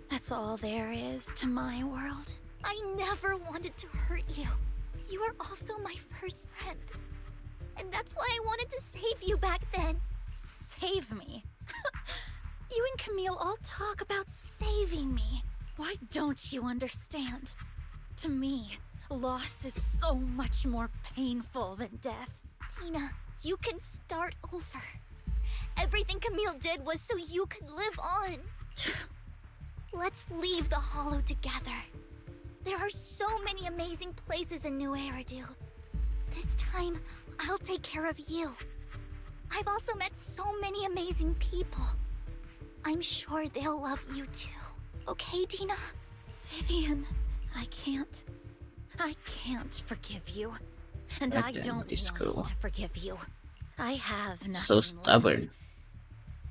that's all there is to my world? I never wanted to hurt you. You are also my first friend. And that's why I wanted to save you back then. Save me? You and Camille all talk about saving me. Why don't you understand? To me, loss is so much more painful than death. Tina, you can start over. Everything Camille did was so you could live on. Let's leave the Hollow together. There are so many amazing places in New Eridu. This time, I'll take care of you. I've also met so many amazing people. I'm sure they'll love you too. Okay, Tina? Vivian, I can't forgive you. And I don't want to forgive you. I have nothing So stubborn. left.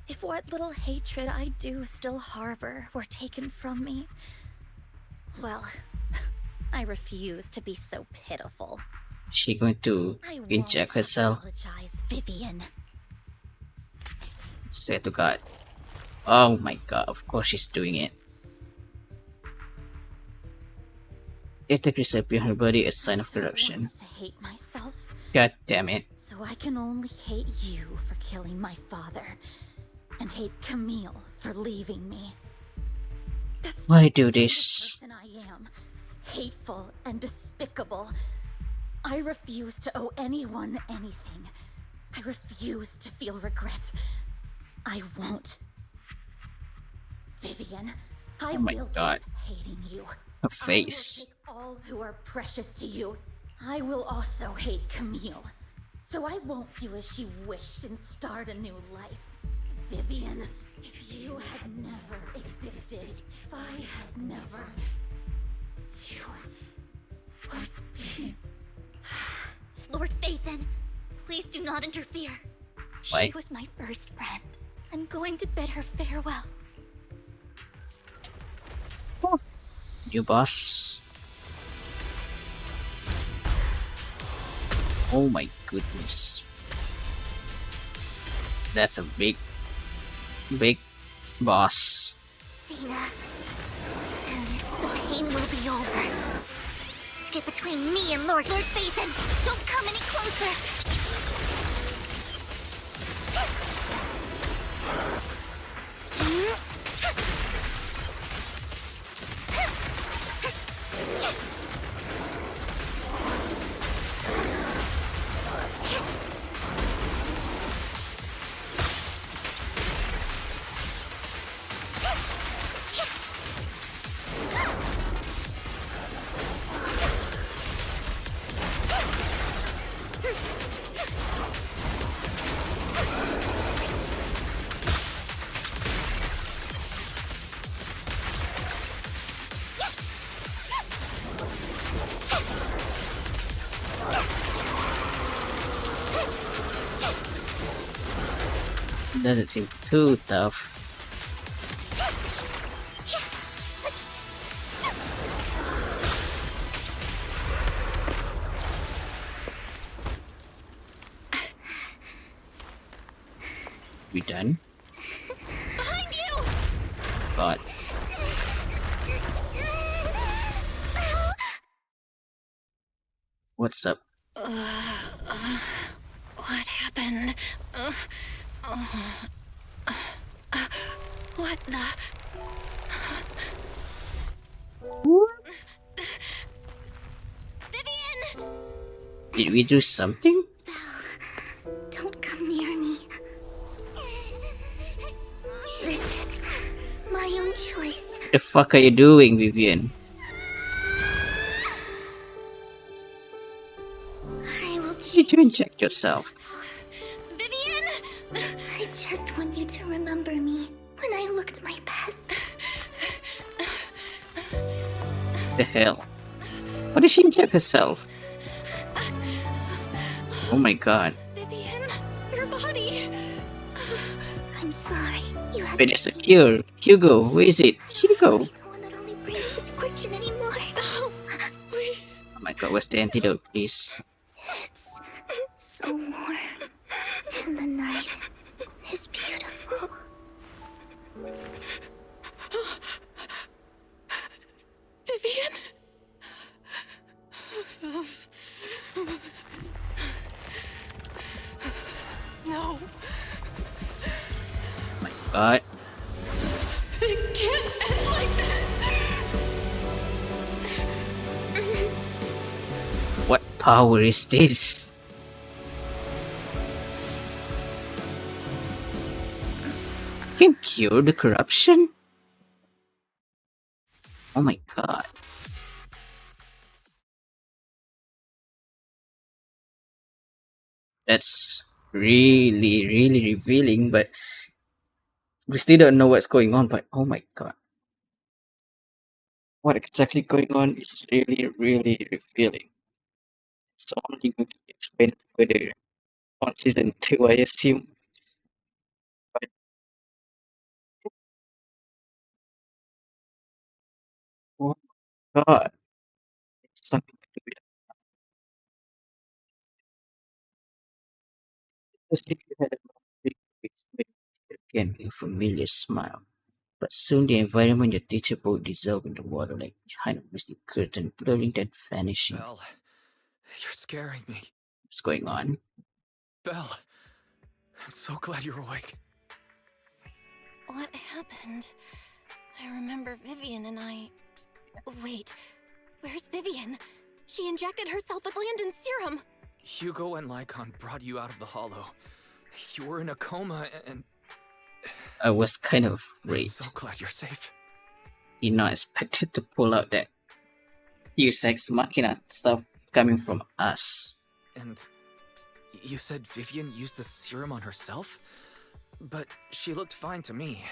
If what little hatred I do still harbor were taken from me, well, I refuse to be so pitiful. Is she going to inject herself? Apologize, Vivian. Swear to God. Oh my God, of course she's doing it. If the crease in her body is a sign of corruption. To hate myself. God damn it. So I can only hate you for killing my father, and hate Camille for leaving me. That's Why do this? the person I am. hateful and despicable. I refuse to owe anyone anything. I refuse to feel regret. I won't. Vivian, I Oh my will God. keep hating you. Her face. I will take all who are precious to you. I will also hate Camille. So I won't do as she wished and start a new life. Vivian, if you had never existed, if I had never, you would be... Lord Phaethon, please do not interfere. Why? She was my first friend. I'm going to bid her farewell. New boss. Oh my goodness. That's a big boss. Dina, soon the pain will be over. Just get between me and Lord Phaethon. Don't come any closer. Doesn't seem too tough. We done? Behind you! God. What's up? What happened? What the... Vivian! Did we do something? Don't come near me. This is my own choice. The fuck are you doing, Vivian? I will Did you inject yourself? Vivian! I just want you to remember me when I looked my best. The hell? Why did she inject herself? Oh my god. Vivian, your body. I'm sorry. You had Wait, it's a cure. Hugo, where is it? Hugo! brings misfortune anymore. Oh, please. Oh my god, where's the antidote, please? It's so warm. And the night is beautiful. Vivian? No. My god. It can't end like this. What power is this? Can cure the corruption? Oh my god. That's really revealing, but we still don't know what's going on, but oh my god. What exactly going on is really revealing. It's only going to be explained further on season 2, I assume. But oh my god. It's something to do with as if you had a big face again a familiar smile. But soon the environment your teacher boat dissolved in the water like behind a misty curtain, blurring then vanishing. Belle, you're scaring me. What's going on? Belle, I'm so glad you're awake. What happened? I remember Vivian and I... Wait, Where's Vivian? She injected herself with Landon's serum. Hugo and Lycon brought you out of the hollow. You were in a coma and... I was kind of I'm afraid. so glad you're safe. Did not expected to pull out that Deus Ex Machina stuff coming from us. And you said Vivian used the serum on herself? But she looked fine to me,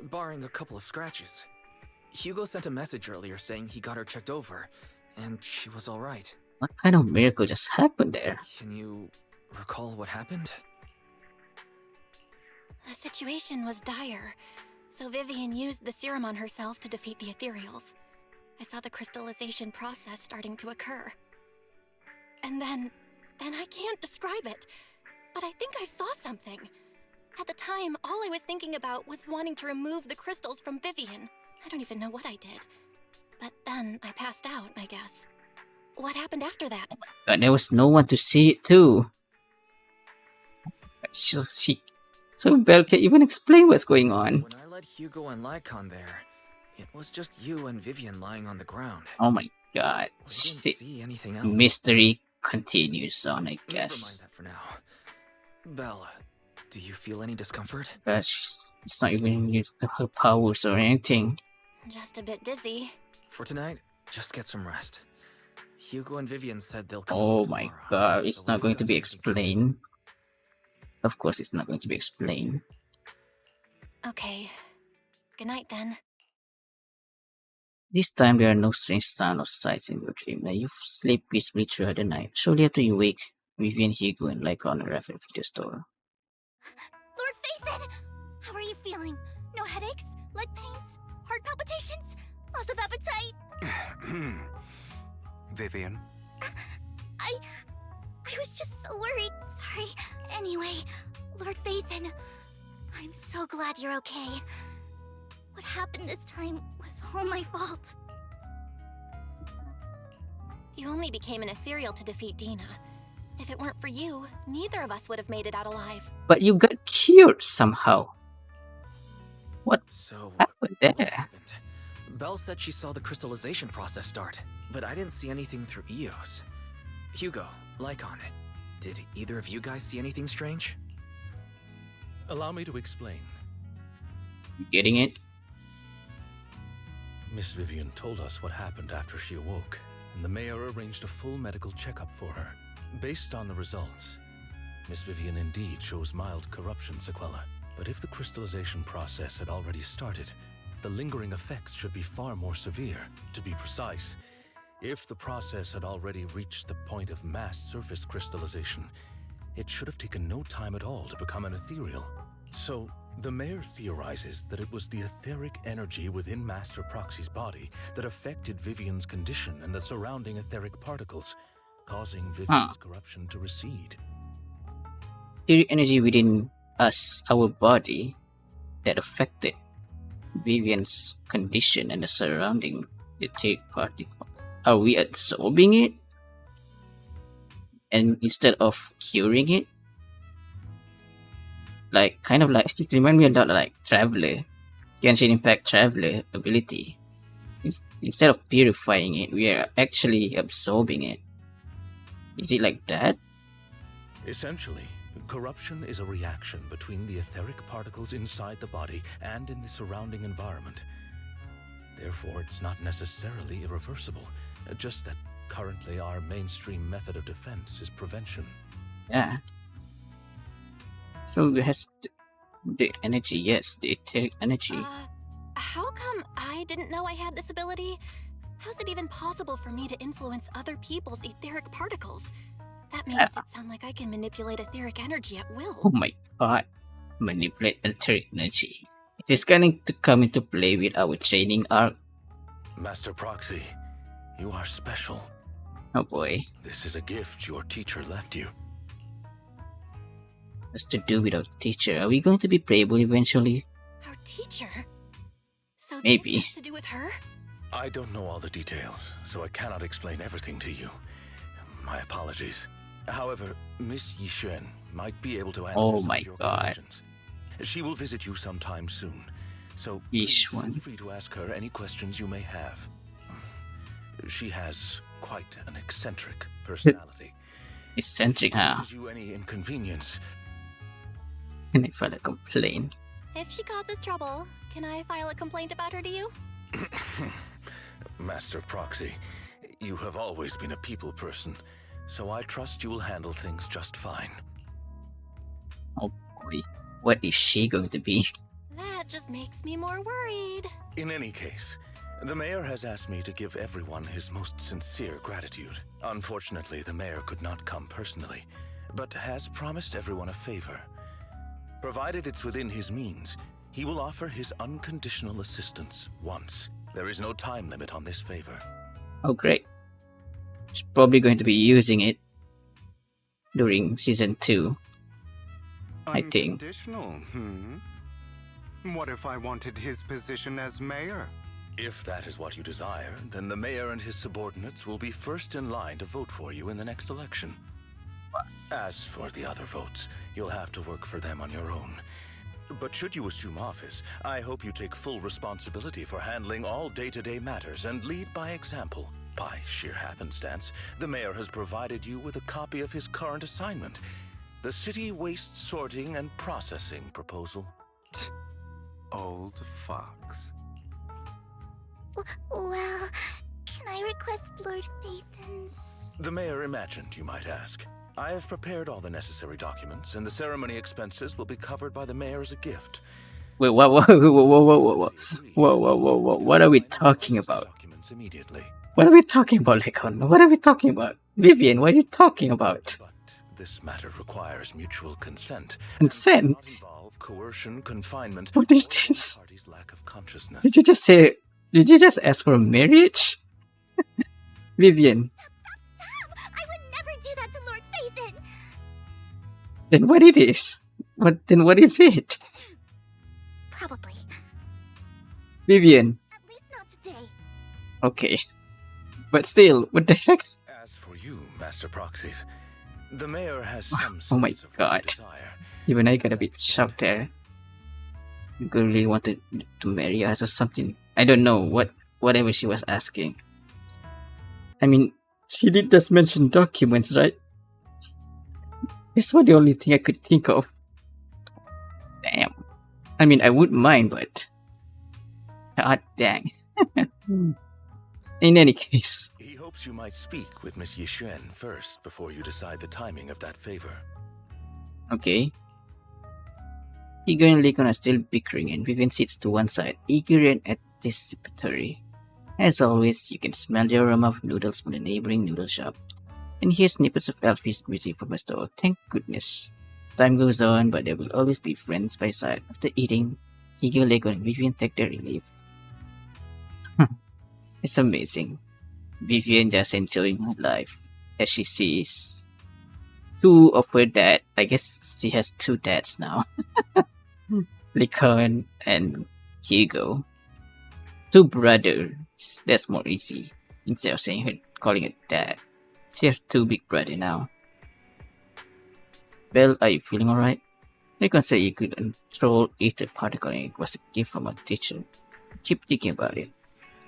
barring a couple of scratches. Hugo sent a message earlier saying he got her checked over, and she was alright. What kind of miracle just happened there? Can you recall what happened? The situation was dire, so Vivian used the serum on herself to defeat the ethereals. I saw the crystallization process starting to occur. And then I can't describe it, but I think I saw something. At the time, all I was thinking about was wanting to remove the crystals from Vivian. I don't even know what I did. But then I passed out, I guess. What happened after that? But there was no one to see it too. So Belle can't even explain what's going on. When I led Hugo and Lycon there, it was just you and Vivian lying on the ground. Oh my god. We didn't see anything else. Mystery continues on, I guess. Never mind that for now. Belle, do you feel any discomfort? It's not even using her powers or anything. Just a bit dizzy. For tonight, just get some rest. Hugo and Vivian said they'll come Oh over my tomorrow, god, it's so we'll not going to be discuss explained. Of course it's not going to be explained. Okay. Good night then. This time there are no strange sounds or sights in your dream. Now you sleep peacefully throughout the night. Shortly after you wake, Vivian, Hugo, and Lycon arrive at the store. Lord Phaethon! How are you feeling? No headaches? Leg pains? Heart palpitations? Loss of appetite? Vivian? I was just so worried. Sorry. Anyway, Lord Phaethon, I'm so glad you're okay. What happened this time was all my fault. You only became an ethereal to defeat Dina. If it weren't for you, neither of us would have made it out alive. But you got cured somehow. What So, happened there? what happened? Belle said she saw the crystallization process start, but I didn't see anything through EOS. Hugo, Lycon, did either of you guys see anything strange? Allow me to explain. You getting it? Miss Vivian told us what happened after she awoke, and the mayor arranged a full medical checkup for her. Based on the results, Miss Vivian indeed shows mild corruption sequela. But if the crystallization process had already started, the lingering effects should be far more severe. To be precise, if the process had already reached the point of mass surface crystallization, it should have taken no time at all to become an ethereal. So, the mayor theorizes that it was the etheric energy within Master Proxy's body that affected Vivian's condition and the surrounding etheric particles, causing Vivian's corruption to recede. Etheric energy within us, our body, that affected Vivian's condition and the surrounding etheric particle. Are we absorbing it? And instead of curing it? Like, kind of like, it reminds me a lot like Traveler. Genshin Impact Traveler ability. Instead of purifying it, we are actually absorbing it. Is it like that? Essentially, corruption is a reaction between the etheric particles inside the body and in the surrounding environment. Therefore, it's not necessarily irreversible, just that currently our mainstream method of defense is prevention. Yeah. So it has the energy, yes, the etheric energy. How come I didn't know I had this ability? How's it even possible for me to influence other people's etheric particles? That makes it sound like I can manipulate etheric energy at will. Oh my god. Manipulate etheric energy. It is going to come into play with our training arc. Master Proxy, you are special. Oh boy. This is a gift your teacher left you. What's to do with our teacher? Are we going to be playable eventually? Our teacher? So maybe. This has to do with her? I don't know all the details, so I cannot explain everything to you. My apologies. However, Miss Yixuan might be able to answer some of your questions. She will visit you sometime soon, so please feel free to ask her any questions you may have. She has quite an eccentric personality. Eccentric, huh? Causes you any inconvenience? Can I file a complaint? If she causes trouble, can I file a complaint about her to you? Master Proxy, you have always been a people person, so I trust you will handle things just fine. Oh boy, what is she going to be? That just makes me more worried. In any case, the mayor has asked me to give everyone his most sincere gratitude. Unfortunately, the mayor could not come personally, but has promised everyone a favor. Provided it's within his means, he will offer his unconditional assistance once. There is no time limit on this favor. Oh great. He's probably going to be using it during season 2. I think. Unconditional, What if I wanted his position as mayor? If that is what you desire, then the mayor and his subordinates will be first in line to vote for you in the next election. As for the other votes, you'll have to work for them on your own. But should you assume office, I hope you take full responsibility for handling all day-to-day matters and lead by example. By sheer happenstance, the mayor has provided you with a copy of his current assignment, the City Waste Sorting and Processing proposal. Old fox. Well, can I request Lord Phaethon's? The mayor imagined, you might ask. I have prepared all the necessary documents, and the ceremony expenses will be covered by the mayor as a gift. Wait, what are we talking about? Immediately. What are we talking about, Lekon? What are we talking about? Vivian, what are you talking about? But this matter requires mutual consent. Consent? Not involve coercion, confinement. What is this? Party's lack of consciousness. Did you just ask for marriage? Vivian. Stop! I would never do that to Lord Phaethon! Then what it is? What is it? Probably. Vivian. At least not today. Okay. But still, what the heck? As for you, Master Proxies, the mayor has some Oh my sense of what god. you desire. Even I got a bit shocked there. You really wanted to marry us or something. I don't know whatever she was asking. I mean, she did just mention documents, right? This was the only thing I could think of. Damn. I mean, I wouldn't mind, but god dang. In any case. He hopes you might speak with Miss Yixuan first before you decide the timing of that favor. Okay. Hugo and Lekon are still bickering and Vivian sits to one side, eager and anticipatory. As always, you can smell the aroma of noodles from the neighboring noodle shop and hear snippets of elfish music from a stall. Thank goodness. Time goes on, but they will always be friends by side. After eating, Hugo, Lekon, and Vivian take their leave. It's amazing. Vivian just enjoying her life as she sees two of her dad. I guess she has two dads now. Lekon and Hugo. Two brothers. That's more easy. Instead of calling it dad. She has two big brothers now. Well, are you feeling alright? Lekon said you could control ether particle and it was a gift from a teacher. Keep thinking about it.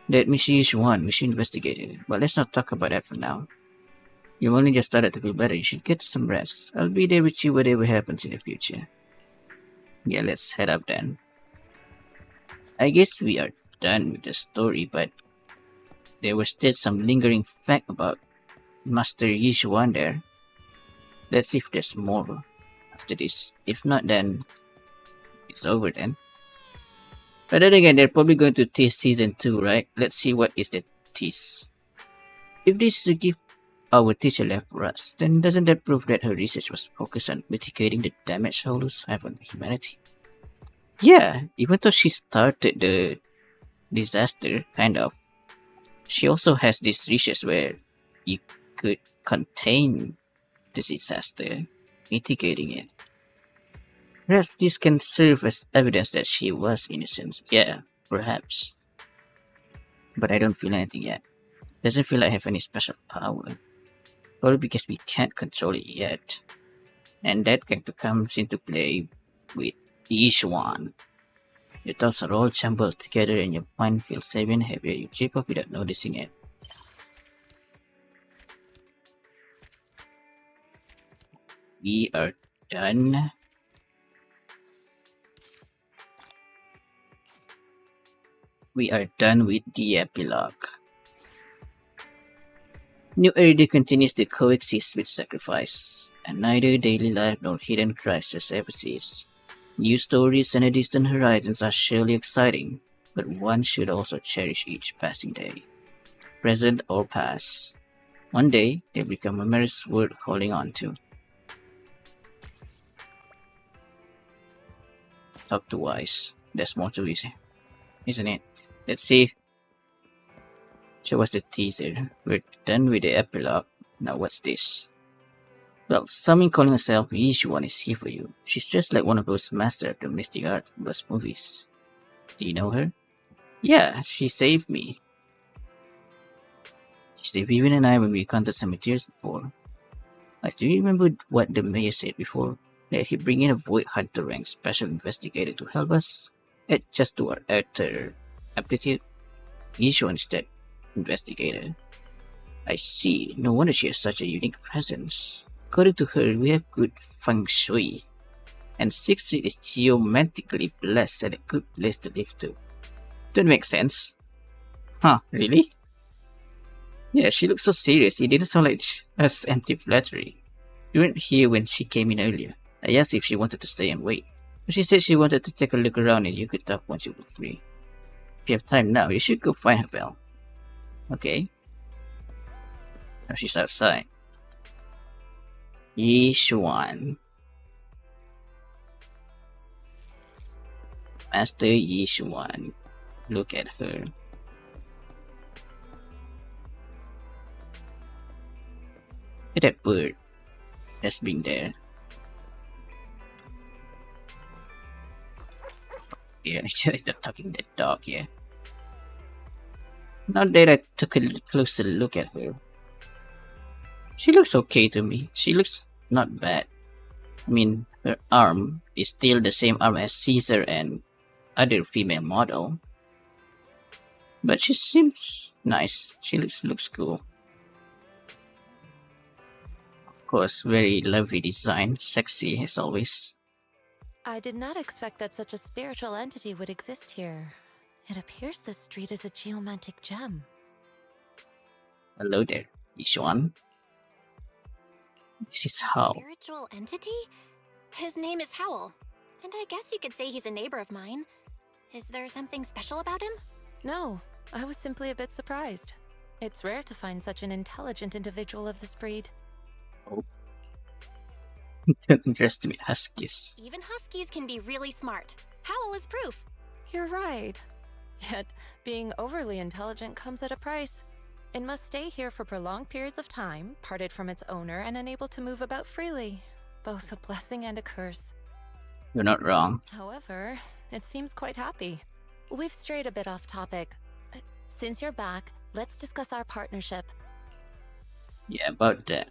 That Miss Yixuan, we should investigate it, but let's not talk about that for now. You've only just started to feel better, you should get some rest. I'll be there with you whatever happens in the future. Yeah, let's head up then. I guess we are done with the story, but there was still some lingering fact about Master Yixuan there. Let's see if there's more after this. If not, then it's over then. But then again, they're probably going to tease season 2, right? Let's see what is the tease. If this is a gift our teacher left for us, then doesn't that prove that her research was focused on mitigating the damage hollows have on humanity? Yeah, even though she started the disaster, kind of, she also has this research where you could contain the disaster, mitigating it. Perhaps this can serve as evidence that she was innocent. Yeah, perhaps. But I don't feel anything yet. Doesn't feel like I have any special power. Probably because we can't control it yet. And that kind of comes into play with Yixuan. Your thoughts are all jumbled together and your mind feels heavy and heavier. You check off without noticing it. We are done. We are done with the epilogue. New Erida continues to coexist with sacrifice, and neither daily life nor hidden crises ever cease. New stories and distant horizons are surely exciting, but one should also cherish each passing day, present or past. One day, they'll become memories worth holding on to. Talk to Wise. There's more to it, isn't it? Let's see. Show us the teaser. We're done with the epilogue. Now what's this? Well, someone calling herself Yishuan is here for you. She's just like one of those masters of the mystic art plus movies. Do you know her? Yeah, she saved me. She saved Vivian and I when we encountered some materials before. Do you remember what the mayor said before? That he'd bring in a Void Hunter rank special investigator to help us? Just to our utter aptitude? Yishuan instead. Investigator. I see. No wonder she has such a unique presence. According to her, we have good feng shui. And 6th Street is geometrically blessed and a good place to live too. Don't make sense. Huh, really? Yeah, she looks so serious. It didn't sound like us empty flattery. You weren't here when she came in earlier. I asked if she wanted to stay and wait. But she said she wanted to take a look around and you could talk once you were free. If you have time now, you should go find her, Belle. Okay. Now she's outside. Yishuan. Master Yishuan. Look at her. Look at that bird that's been there. Yeah, they're talking that dog, yeah. Now that I took a closer look at her, she looks okay to me. She looks not bad. I mean, her arm is still the same arm as Caesar and other female model. But she seems nice. She looks cool. Of course, very lovely design. Sexy as always. I did not expect that such a spiritual entity would exist here. It appears this street is a geomantic gem. Hello there, Yishuan. This is Hao. Spiritual entity? His name is Howl. And I guess you could say he's a neighbor of mine. Is there something special about him? No, I was simply a bit surprised. It's rare to find such an intelligent individual of this breed. Oh. Don't underestimate huskies. Even huskies can be really smart. Howl is proof. You're right. Yet, being overly intelligent comes at a price. It must stay here for prolonged periods of time, parted from its owner and unable to move about freely. Both a blessing and a curse. You're not wrong. However, it seems quite happy. We've strayed a bit off topic. Since you're back, let's discuss our partnership. Yeah, about that.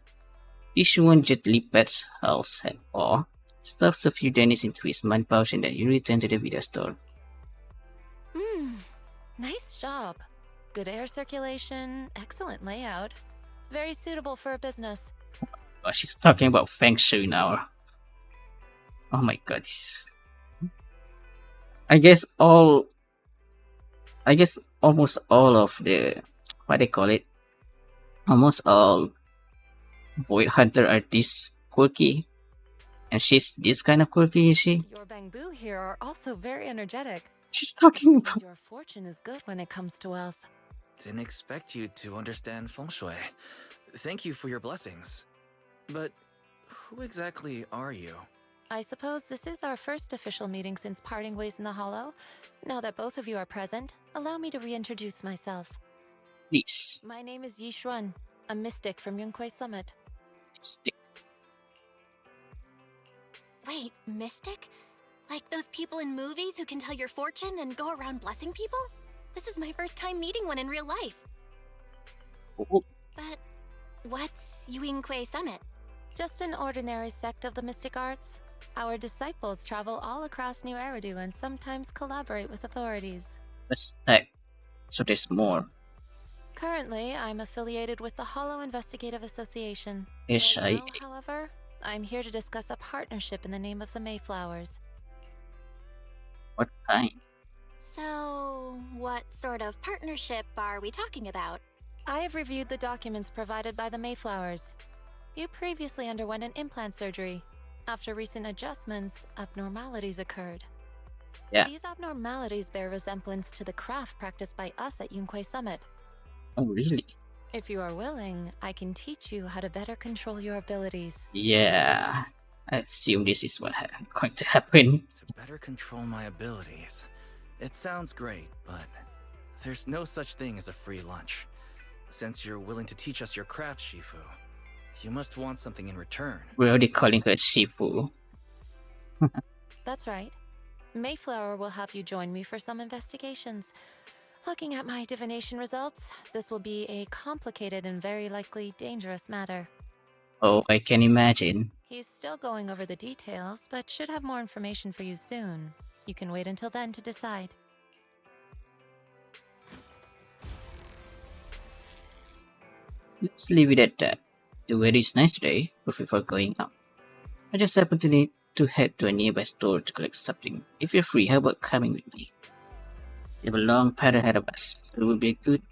Yishuan gently pets Hal's head paw, stuffs a few pennies into his money pouch, and then you return to the Vita store. Nice job. Good air circulation, excellent layout. Very suitable for a business. Oh, she's talking about Feng Shui now. Oh my god, this is... I guess almost all of the... what they call it? Almost all Void Hunter are this quirky. And she's this kind of quirky, is she? Your bamboo here are also very energetic. She's talking about... Your fortune is good when it comes to wealth. Didn't expect you to understand feng shui. Thank you for your blessings. But who exactly are you? I suppose this is our first official meeting since parting ways in the Hollow. Now that both of you are present, allow me to reintroduce myself. Please. My name is Yishuan, a mystic from Yunquei Summit. Mystic? Wait, mystic? Like those people in movies who can tell your fortune and go around blessing people? This is my first time meeting one in real life. Oh. But what's Yunquei Summit? Just an ordinary sect of the mystic arts. Our disciples travel all across New Eridu and sometimes collaborate with authorities. What's that? So there's more. Currently, I'm affiliated with the Hollow Investigative Association. Ish, Right now, however, I'm here to discuss a partnership in the name of the Mayflowers. What kind? So, what sort of partnership are we talking about? I have reviewed the documents provided by the Mayflowers. You previously underwent an implant surgery. After recent adjustments, abnormalities occurred. Yeah. These abnormalities bear resemblance to the craft practiced by us at Yunquai Summit. Oh, really? If you are willing, I can teach you how to better control your abilities. Yeah. I assume this is what going to happen. To better control my abilities. It sounds great, but there's no such thing as a free lunch. Since you're willing to teach us your craft, Shifu, you must want something in return. We're already calling her Shifu. That's right. Mayflower will have you join me for some investigations. Looking at my divination results, this will be a complicated and very likely dangerous matter. Oh, I can imagine. He's still going over the details, but should have more information for you soon. You can wait until then to decide. Let's leave it at that. The weather is nice today, but before going out, I just happen to need to head to a nearby store to collect something. If you're free, how about coming with me? We have a long path ahead of us, so it will be good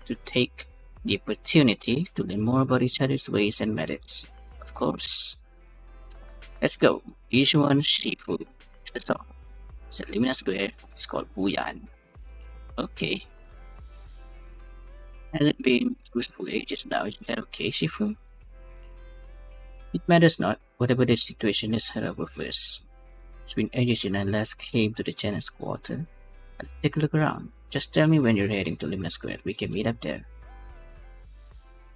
to take the opportunity to learn more about each other's ways and methods. Of course. Let's go. Each one Shifu. To the store. It's a Lumina Square. It's called Buyan. Okay. Has it been used for ages now? Is that okay, Shifu? It matters not. Whatever the situation is, head over first. It's been ages since I last came to the Chinese quarter. Let's take a look around. Just tell me when you're heading to Lumina Square. We can meet up there.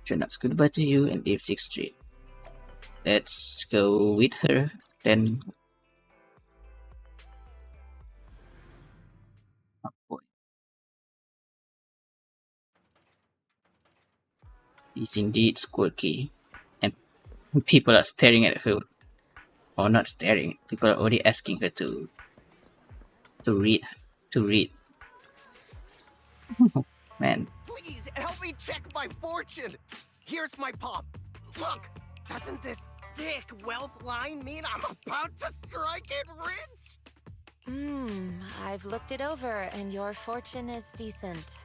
Turnout's goodbye to you and leave 6th Street. Let's go with her, then. Oh boy. He's indeed quirky. And people are staring at her. Or not staring. People are already asking her to read. Man. Please help me check my fortune. Here's my palm. Look, doesn't this thick wealth line mean I'm about to strike it rich? I've looked it over, and your fortune is decent.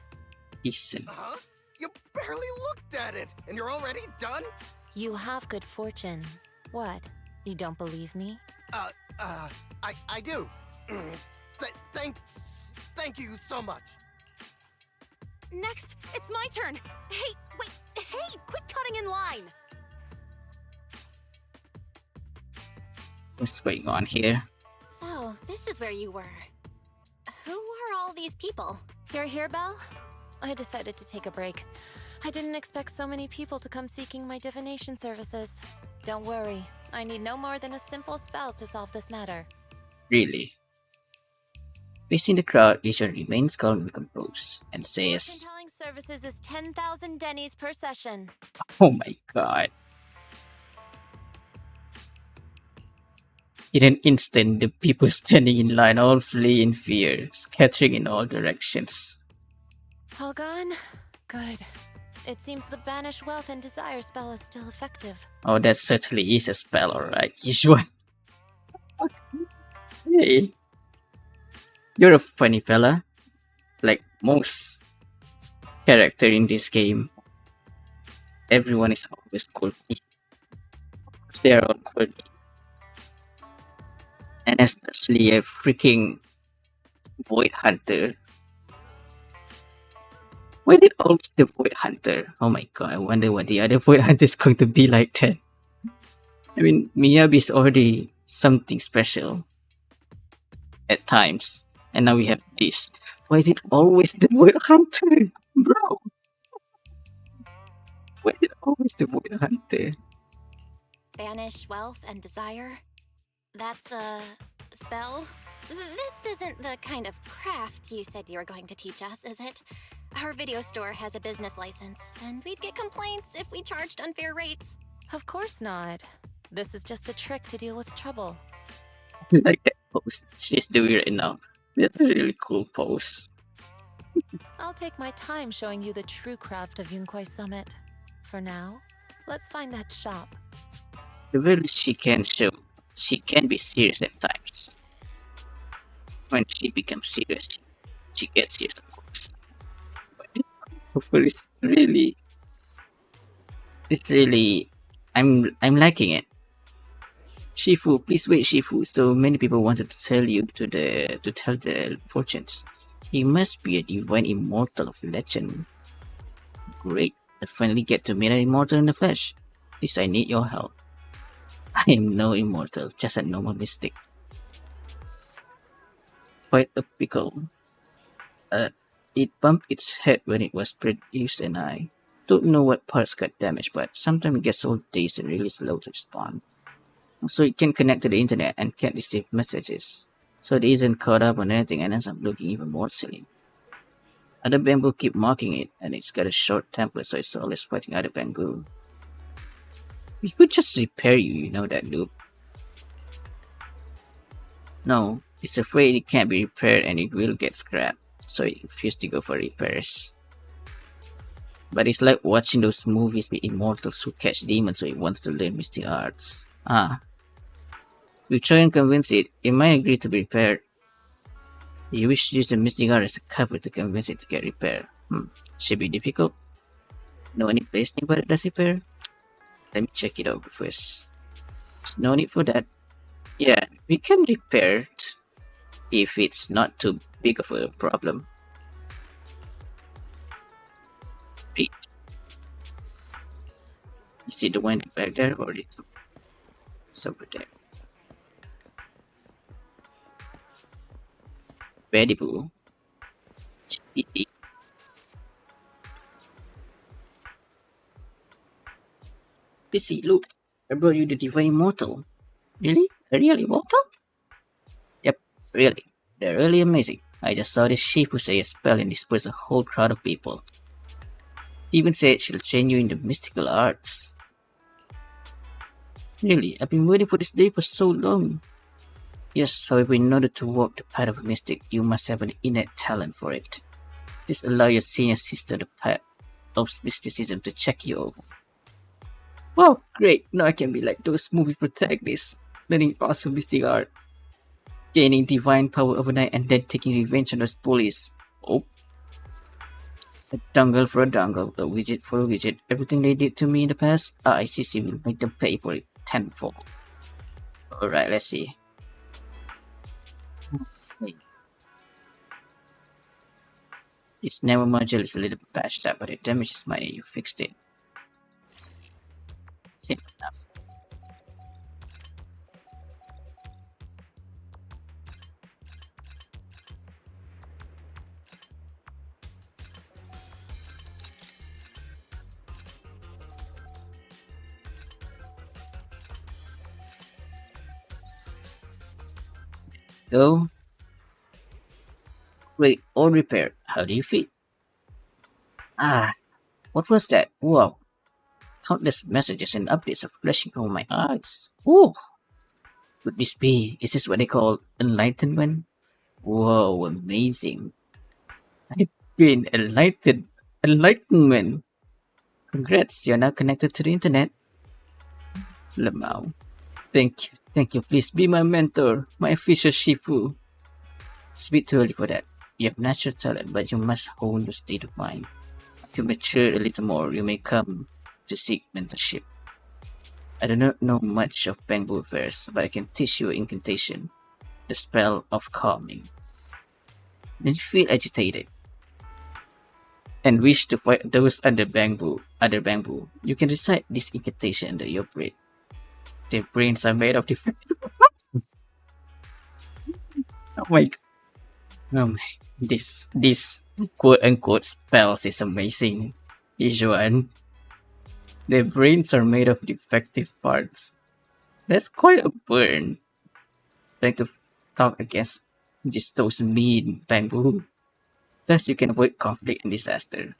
Decent. Huh? You barely looked at it, and you're already done? You have good fortune. What? You don't believe me? I do. Thank you so much. Next, it's my turn. Hey, wait, hey, quit cutting in line. What's going on here? So, this is where you were. Who are all these people? You're here, Belle? I decided to take a break. I didn't expect so many people to come seeking my divination services. Don't worry, I need no more than a simple spell to solve this matter. Really? Facing the crowd, Isha remains calm and composed and says, Compelling services is 10,000 dennies per session. Oh my god. In an instant, the people standing in line all flee in fear, scattering in all directions. All gone? Good. It seems the Banish Wealth and Desire spell is still effective. Oh, that certainly is a spell, alright. Yishuan. Hey. You're a funny fella. Like most character in this game. Everyone is always quirky. They are all quirky. And especially a freaking Void Hunter. Why did always the Void Hunter? Oh my god, I wonder what the other Void Hunter is going to be like then. I mean, Miyabi is already something special at times. And now we have this. Why is it always the Void Hunter? Bro! Why is it always the Void Hunter? Banish wealth and desire? That's a spell? This isn't the kind of craft you said you were going to teach us, is it? Our video store has a business license, and we'd get complaints if we charged unfair rates. Of course not. This is just a trick to deal with trouble. Like that pose she's doing right now. That's a really cool pose. I'll take my time showing you the true craft of Yunquai Summit. For now, let's find that shop. the very least she can show she can be serious at times. When she becomes serious, she gets serious, of course. But this offer is really, it's really, I'm liking it. Shifu, please wait, Shifu. So many people wanted to tell you to tell the fortunes. He must be a divine immortal of legend. Great, I finally get to meet an immortal in the flesh. Please, I need your help. I am no immortal, just a normal mystic. Quite a pickle. It bumped its head when it was produced, and I don't know what parts got damaged, but sometimes it gets all dazed and really slow to respond. So it can't connect to the internet and can't receive messages. So it isn't caught up on anything and ends up looking even more silly. Other bamboo keep mocking it, and it's got a short temper, so it's always fighting other bamboo. We could just repair you, you know that, Loop. No, it's afraid it can't be repaired and it will get scrapped, so it refused to go for repairs. But it's like watching those movies with immortals who catch demons, so it wants to learn mystic arts. We try and convince it. It might agree to be repaired. You wish to use the mystic art as a cover to convince it to get repaired. Should be difficult. Know any place nearby that does repair? Let me check it out first. There's no need for that. Yeah, we can repair it if it's not too big of a problem. Wait. Is it the one back there or it's over there? Edible. Easy. Busy, look. I brought you the Divine Immortal. Really? A real immortal? Yep, really. They're really amazing. I just saw this Shifu say a spell and disperse a whole crowd of people. He even said she'll train you in the mystical arts. Really, I've been waiting for this day for so long. Yes, however, in order to walk the path of a mystic, you must have an innate talent for it. Just allow your senior sister the path of mysticism to check you over. Wow, great! Now I can be like those movie protagonists, learning awesome mystic art, gaining divine power overnight, and then taking revenge on those bullies. Oh. A dongle for a dongle, a widget for a widget. Everything they did to me in the past, ICC will make them pay for it tenfold. Alright, let's see. Its nano module is a little bit patched up, but it damages my you fixed it. Simple enough. Go. Great, all repaired. How do you feel? What was that? Wow. Countless messages and updates are flashing over my eyes. Ooh. Could this be? Is this what they call enlightenment? Whoa, amazing. I've been enlightened. Enlightenment. Congrats, you're now connected to the internet. Lamau. Thank you. Thank you. Please be my mentor. My official Shifu. It's a bit too early for that. You have natural talent, but you must hone your state of mind. To mature a little more, you may come to seek mentorship. I do not know much of bamboo affairs, but I can teach you incantation, the spell of calming. When you feel agitated and wish to fight those other bamboo, you can recite this incantation under your breath. Their brains are made of different. Oh my god. Oh my, this quote-unquote spells is amazing. Ijuan. Their brains are made of defective parts. That's quite a burn. Trying to talk against just those mean bamboo. Thus you can avoid conflict and disaster.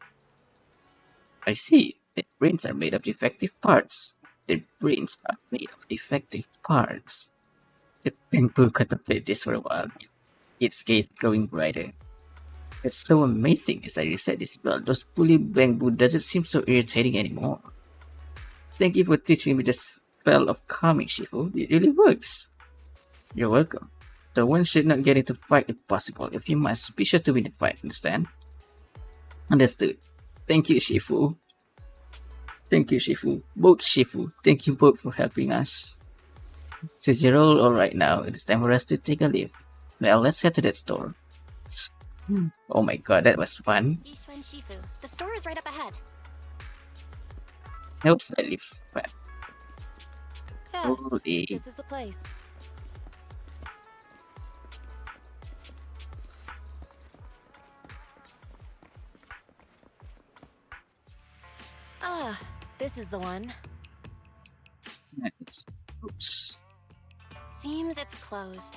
I see. Their brains are made of defective parts. Their brains are made of defective parts. The bamboo contemplated this for a while. Its gaze growing brighter. It's so amazing as I recite this spell. Those bully bamboo doesn't seem so irritating anymore. Thank you for teaching me this spell of calming, Shifu. It really works. You're welcome. The one should not get into fight if possible. If you must, be sure to win the fight, understand? Understood. Thank you, Shifu. Thank you, Shifu. Both Shifu. Thank you both for helping us. Since you're all right now, it is time for us to take a leave. Well, let's head to that store. Oh my god, that was fun. Yishuan Shifu. The store is right up ahead. That was slightly fun. Yes, Holy. this is the place. Ah, this is the one. Oops. Seems it's closed.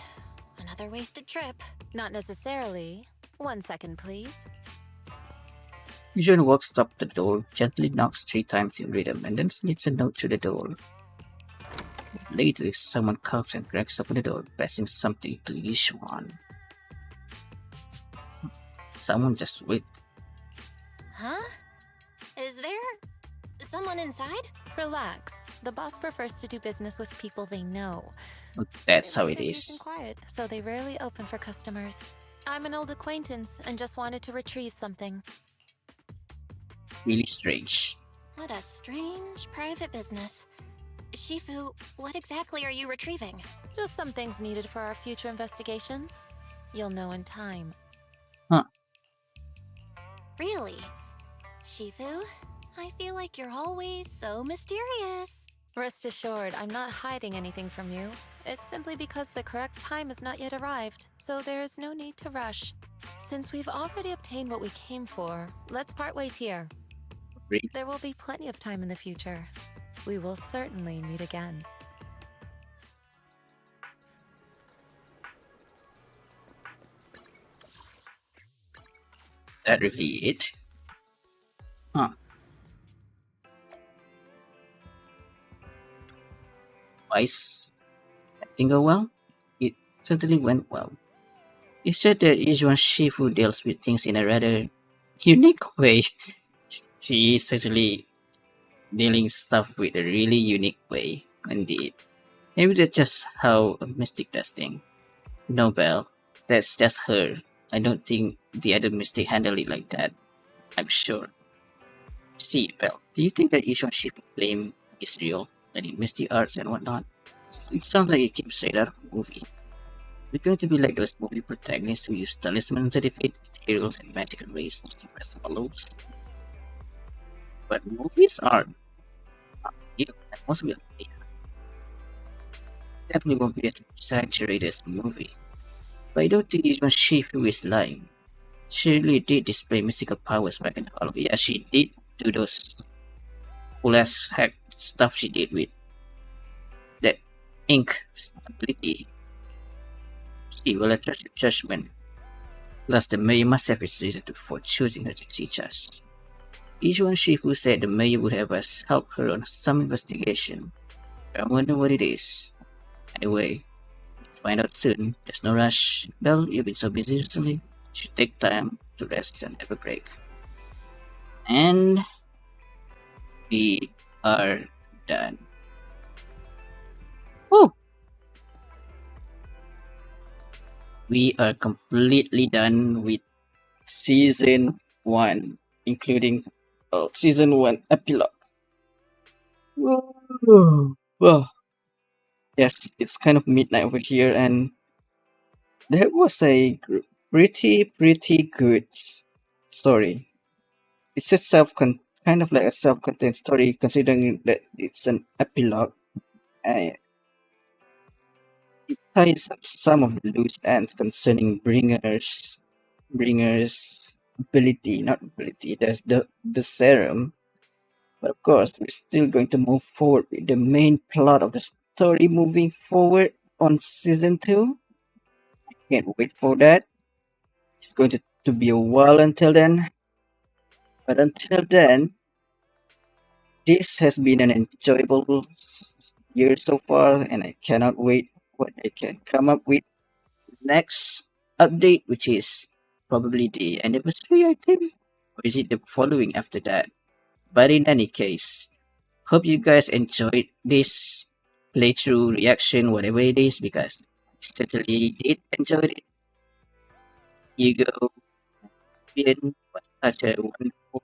Another wasted trip. Not necessarily. 1 second, please. Yushan walks up the door, gently knocks 3 times in rhythm, and then slips a note through the door. Later, someone comes and cracks open the door, passing something to Yishuan. Someone just wait. Huh? Is there someone inside? Relax. The boss prefers to do business with people they know. That's how They it like their peace is. and quiet, so they rarely open for customers. I'm an old acquaintance and just wanted to retrieve something. Really strange. What a strange private business. Shifu, what exactly are you retrieving? Just some things needed for our future investigations. You'll know in time. Huh. Really? Shifu, I feel like you're always so mysterious. Rest assured, I'm not hiding anything from you. It's simply because the correct time has not yet arrived, so there's no need to rush. Since we've already obtained what we came for, let's part ways here. Really? There will be plenty of time in the future. We will certainly meet again. That really it? Huh. Twice. Everything go well? It certainly went well. It's just that Yishuan Shifu deals with things in a rather unique way. She is actually dealing stuff with a really unique way, indeed. Maybe that's just how a mystic does things. No, Belle, that's just her. I don't think the other mystic handle it like that. I'm sure. See, Belle, do you think that Yishuan Shifu claim is real? I mean, mystic arts and whatnot? It sounds like it came straight out of a movie. We're going to be like those movie protagonists who use talismans to defeat materials and magical rays to suppress follows. But movies aren't. Yeah, most will be. Definitely won't be as exaggerated as a movie. But I don't think Yishuan Shifu is lying. She really did display mystical powers back in the Hollow. Yeah, she did do those cool as heck stuff she did with that ink ability. She will trust your judgment. Plus, the mayor must have his reason for choosing her to teach us. Yishuan Shifu said the mayor would have us help her on some investigation. I wonder what it is. Anyway, we'll find out soon. There's no rush. Belle, you've been so busy recently. You should take time to rest and have a break. And we are done. Woo! We are completely done with season 1, including season 1 epilogue. Woo! Well, yes, it's kind of midnight over here, and that was a pretty good story. It's a kind of like a self-contained story, considering that it's an epilogue. And it ties up some of the loose ends concerning Bringer's ability, not ability. There's the serum, but of course we're still going to move forward with the main plot of the story moving forward on season 2. I can't wait for that. It's going to be a while until then. But until then, this has been an enjoyable year so far, and I cannot wait what they can come up with next update, which is probably the anniversary, I think, or is it the following after that? But in any case, hope you guys enjoyed this playthrough reaction, whatever it is, because I certainly did enjoy it. Hugo was such a wonderful,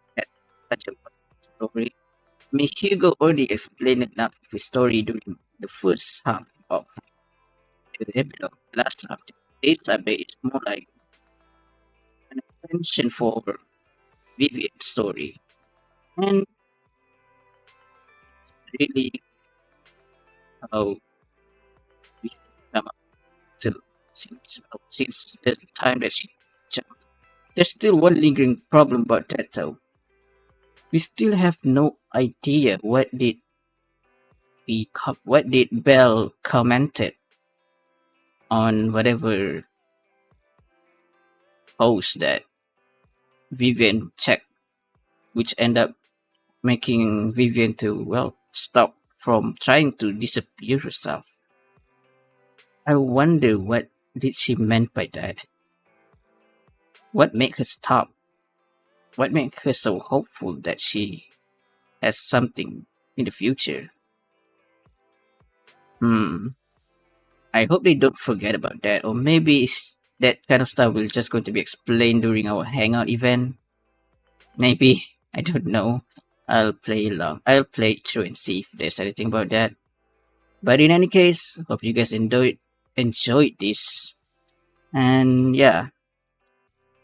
such a wonderful story. I mean, Hugo already explained enough of his story during the first half of the epilogue. Last half, this update is more like an extension for Vivian's story, and it's really how we come up to since the time that she jumped. There's still one lingering problem about that though. We still have no idea what did Belle commented on whatever post that Vivian checked, which end up making Vivian to stop from trying to disappear herself. I wonder what did she meant by that. What made her stop? What made her so hopeful that she has something in the future? I hope they don't forget about that, or maybe that kind of stuff will just going to be explained during our hangout event. Maybe, I don't know. I'll play it through and see if there's anything about that. But in any case, hope you guys enjoyed this. And yeah,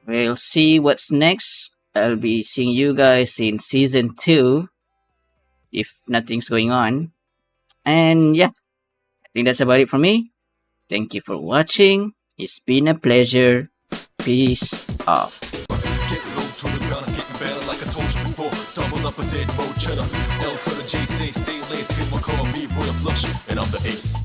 we'll see what's next. I'll be seeing you guys in season 2 if nothing's going on. And yeah, I think that's about it from me. Thank you for watching. It's been a pleasure. Peace off. Double up a dead road cheddar. L to the J, say stay laced, cause my call me with a flush, and I'm the ace.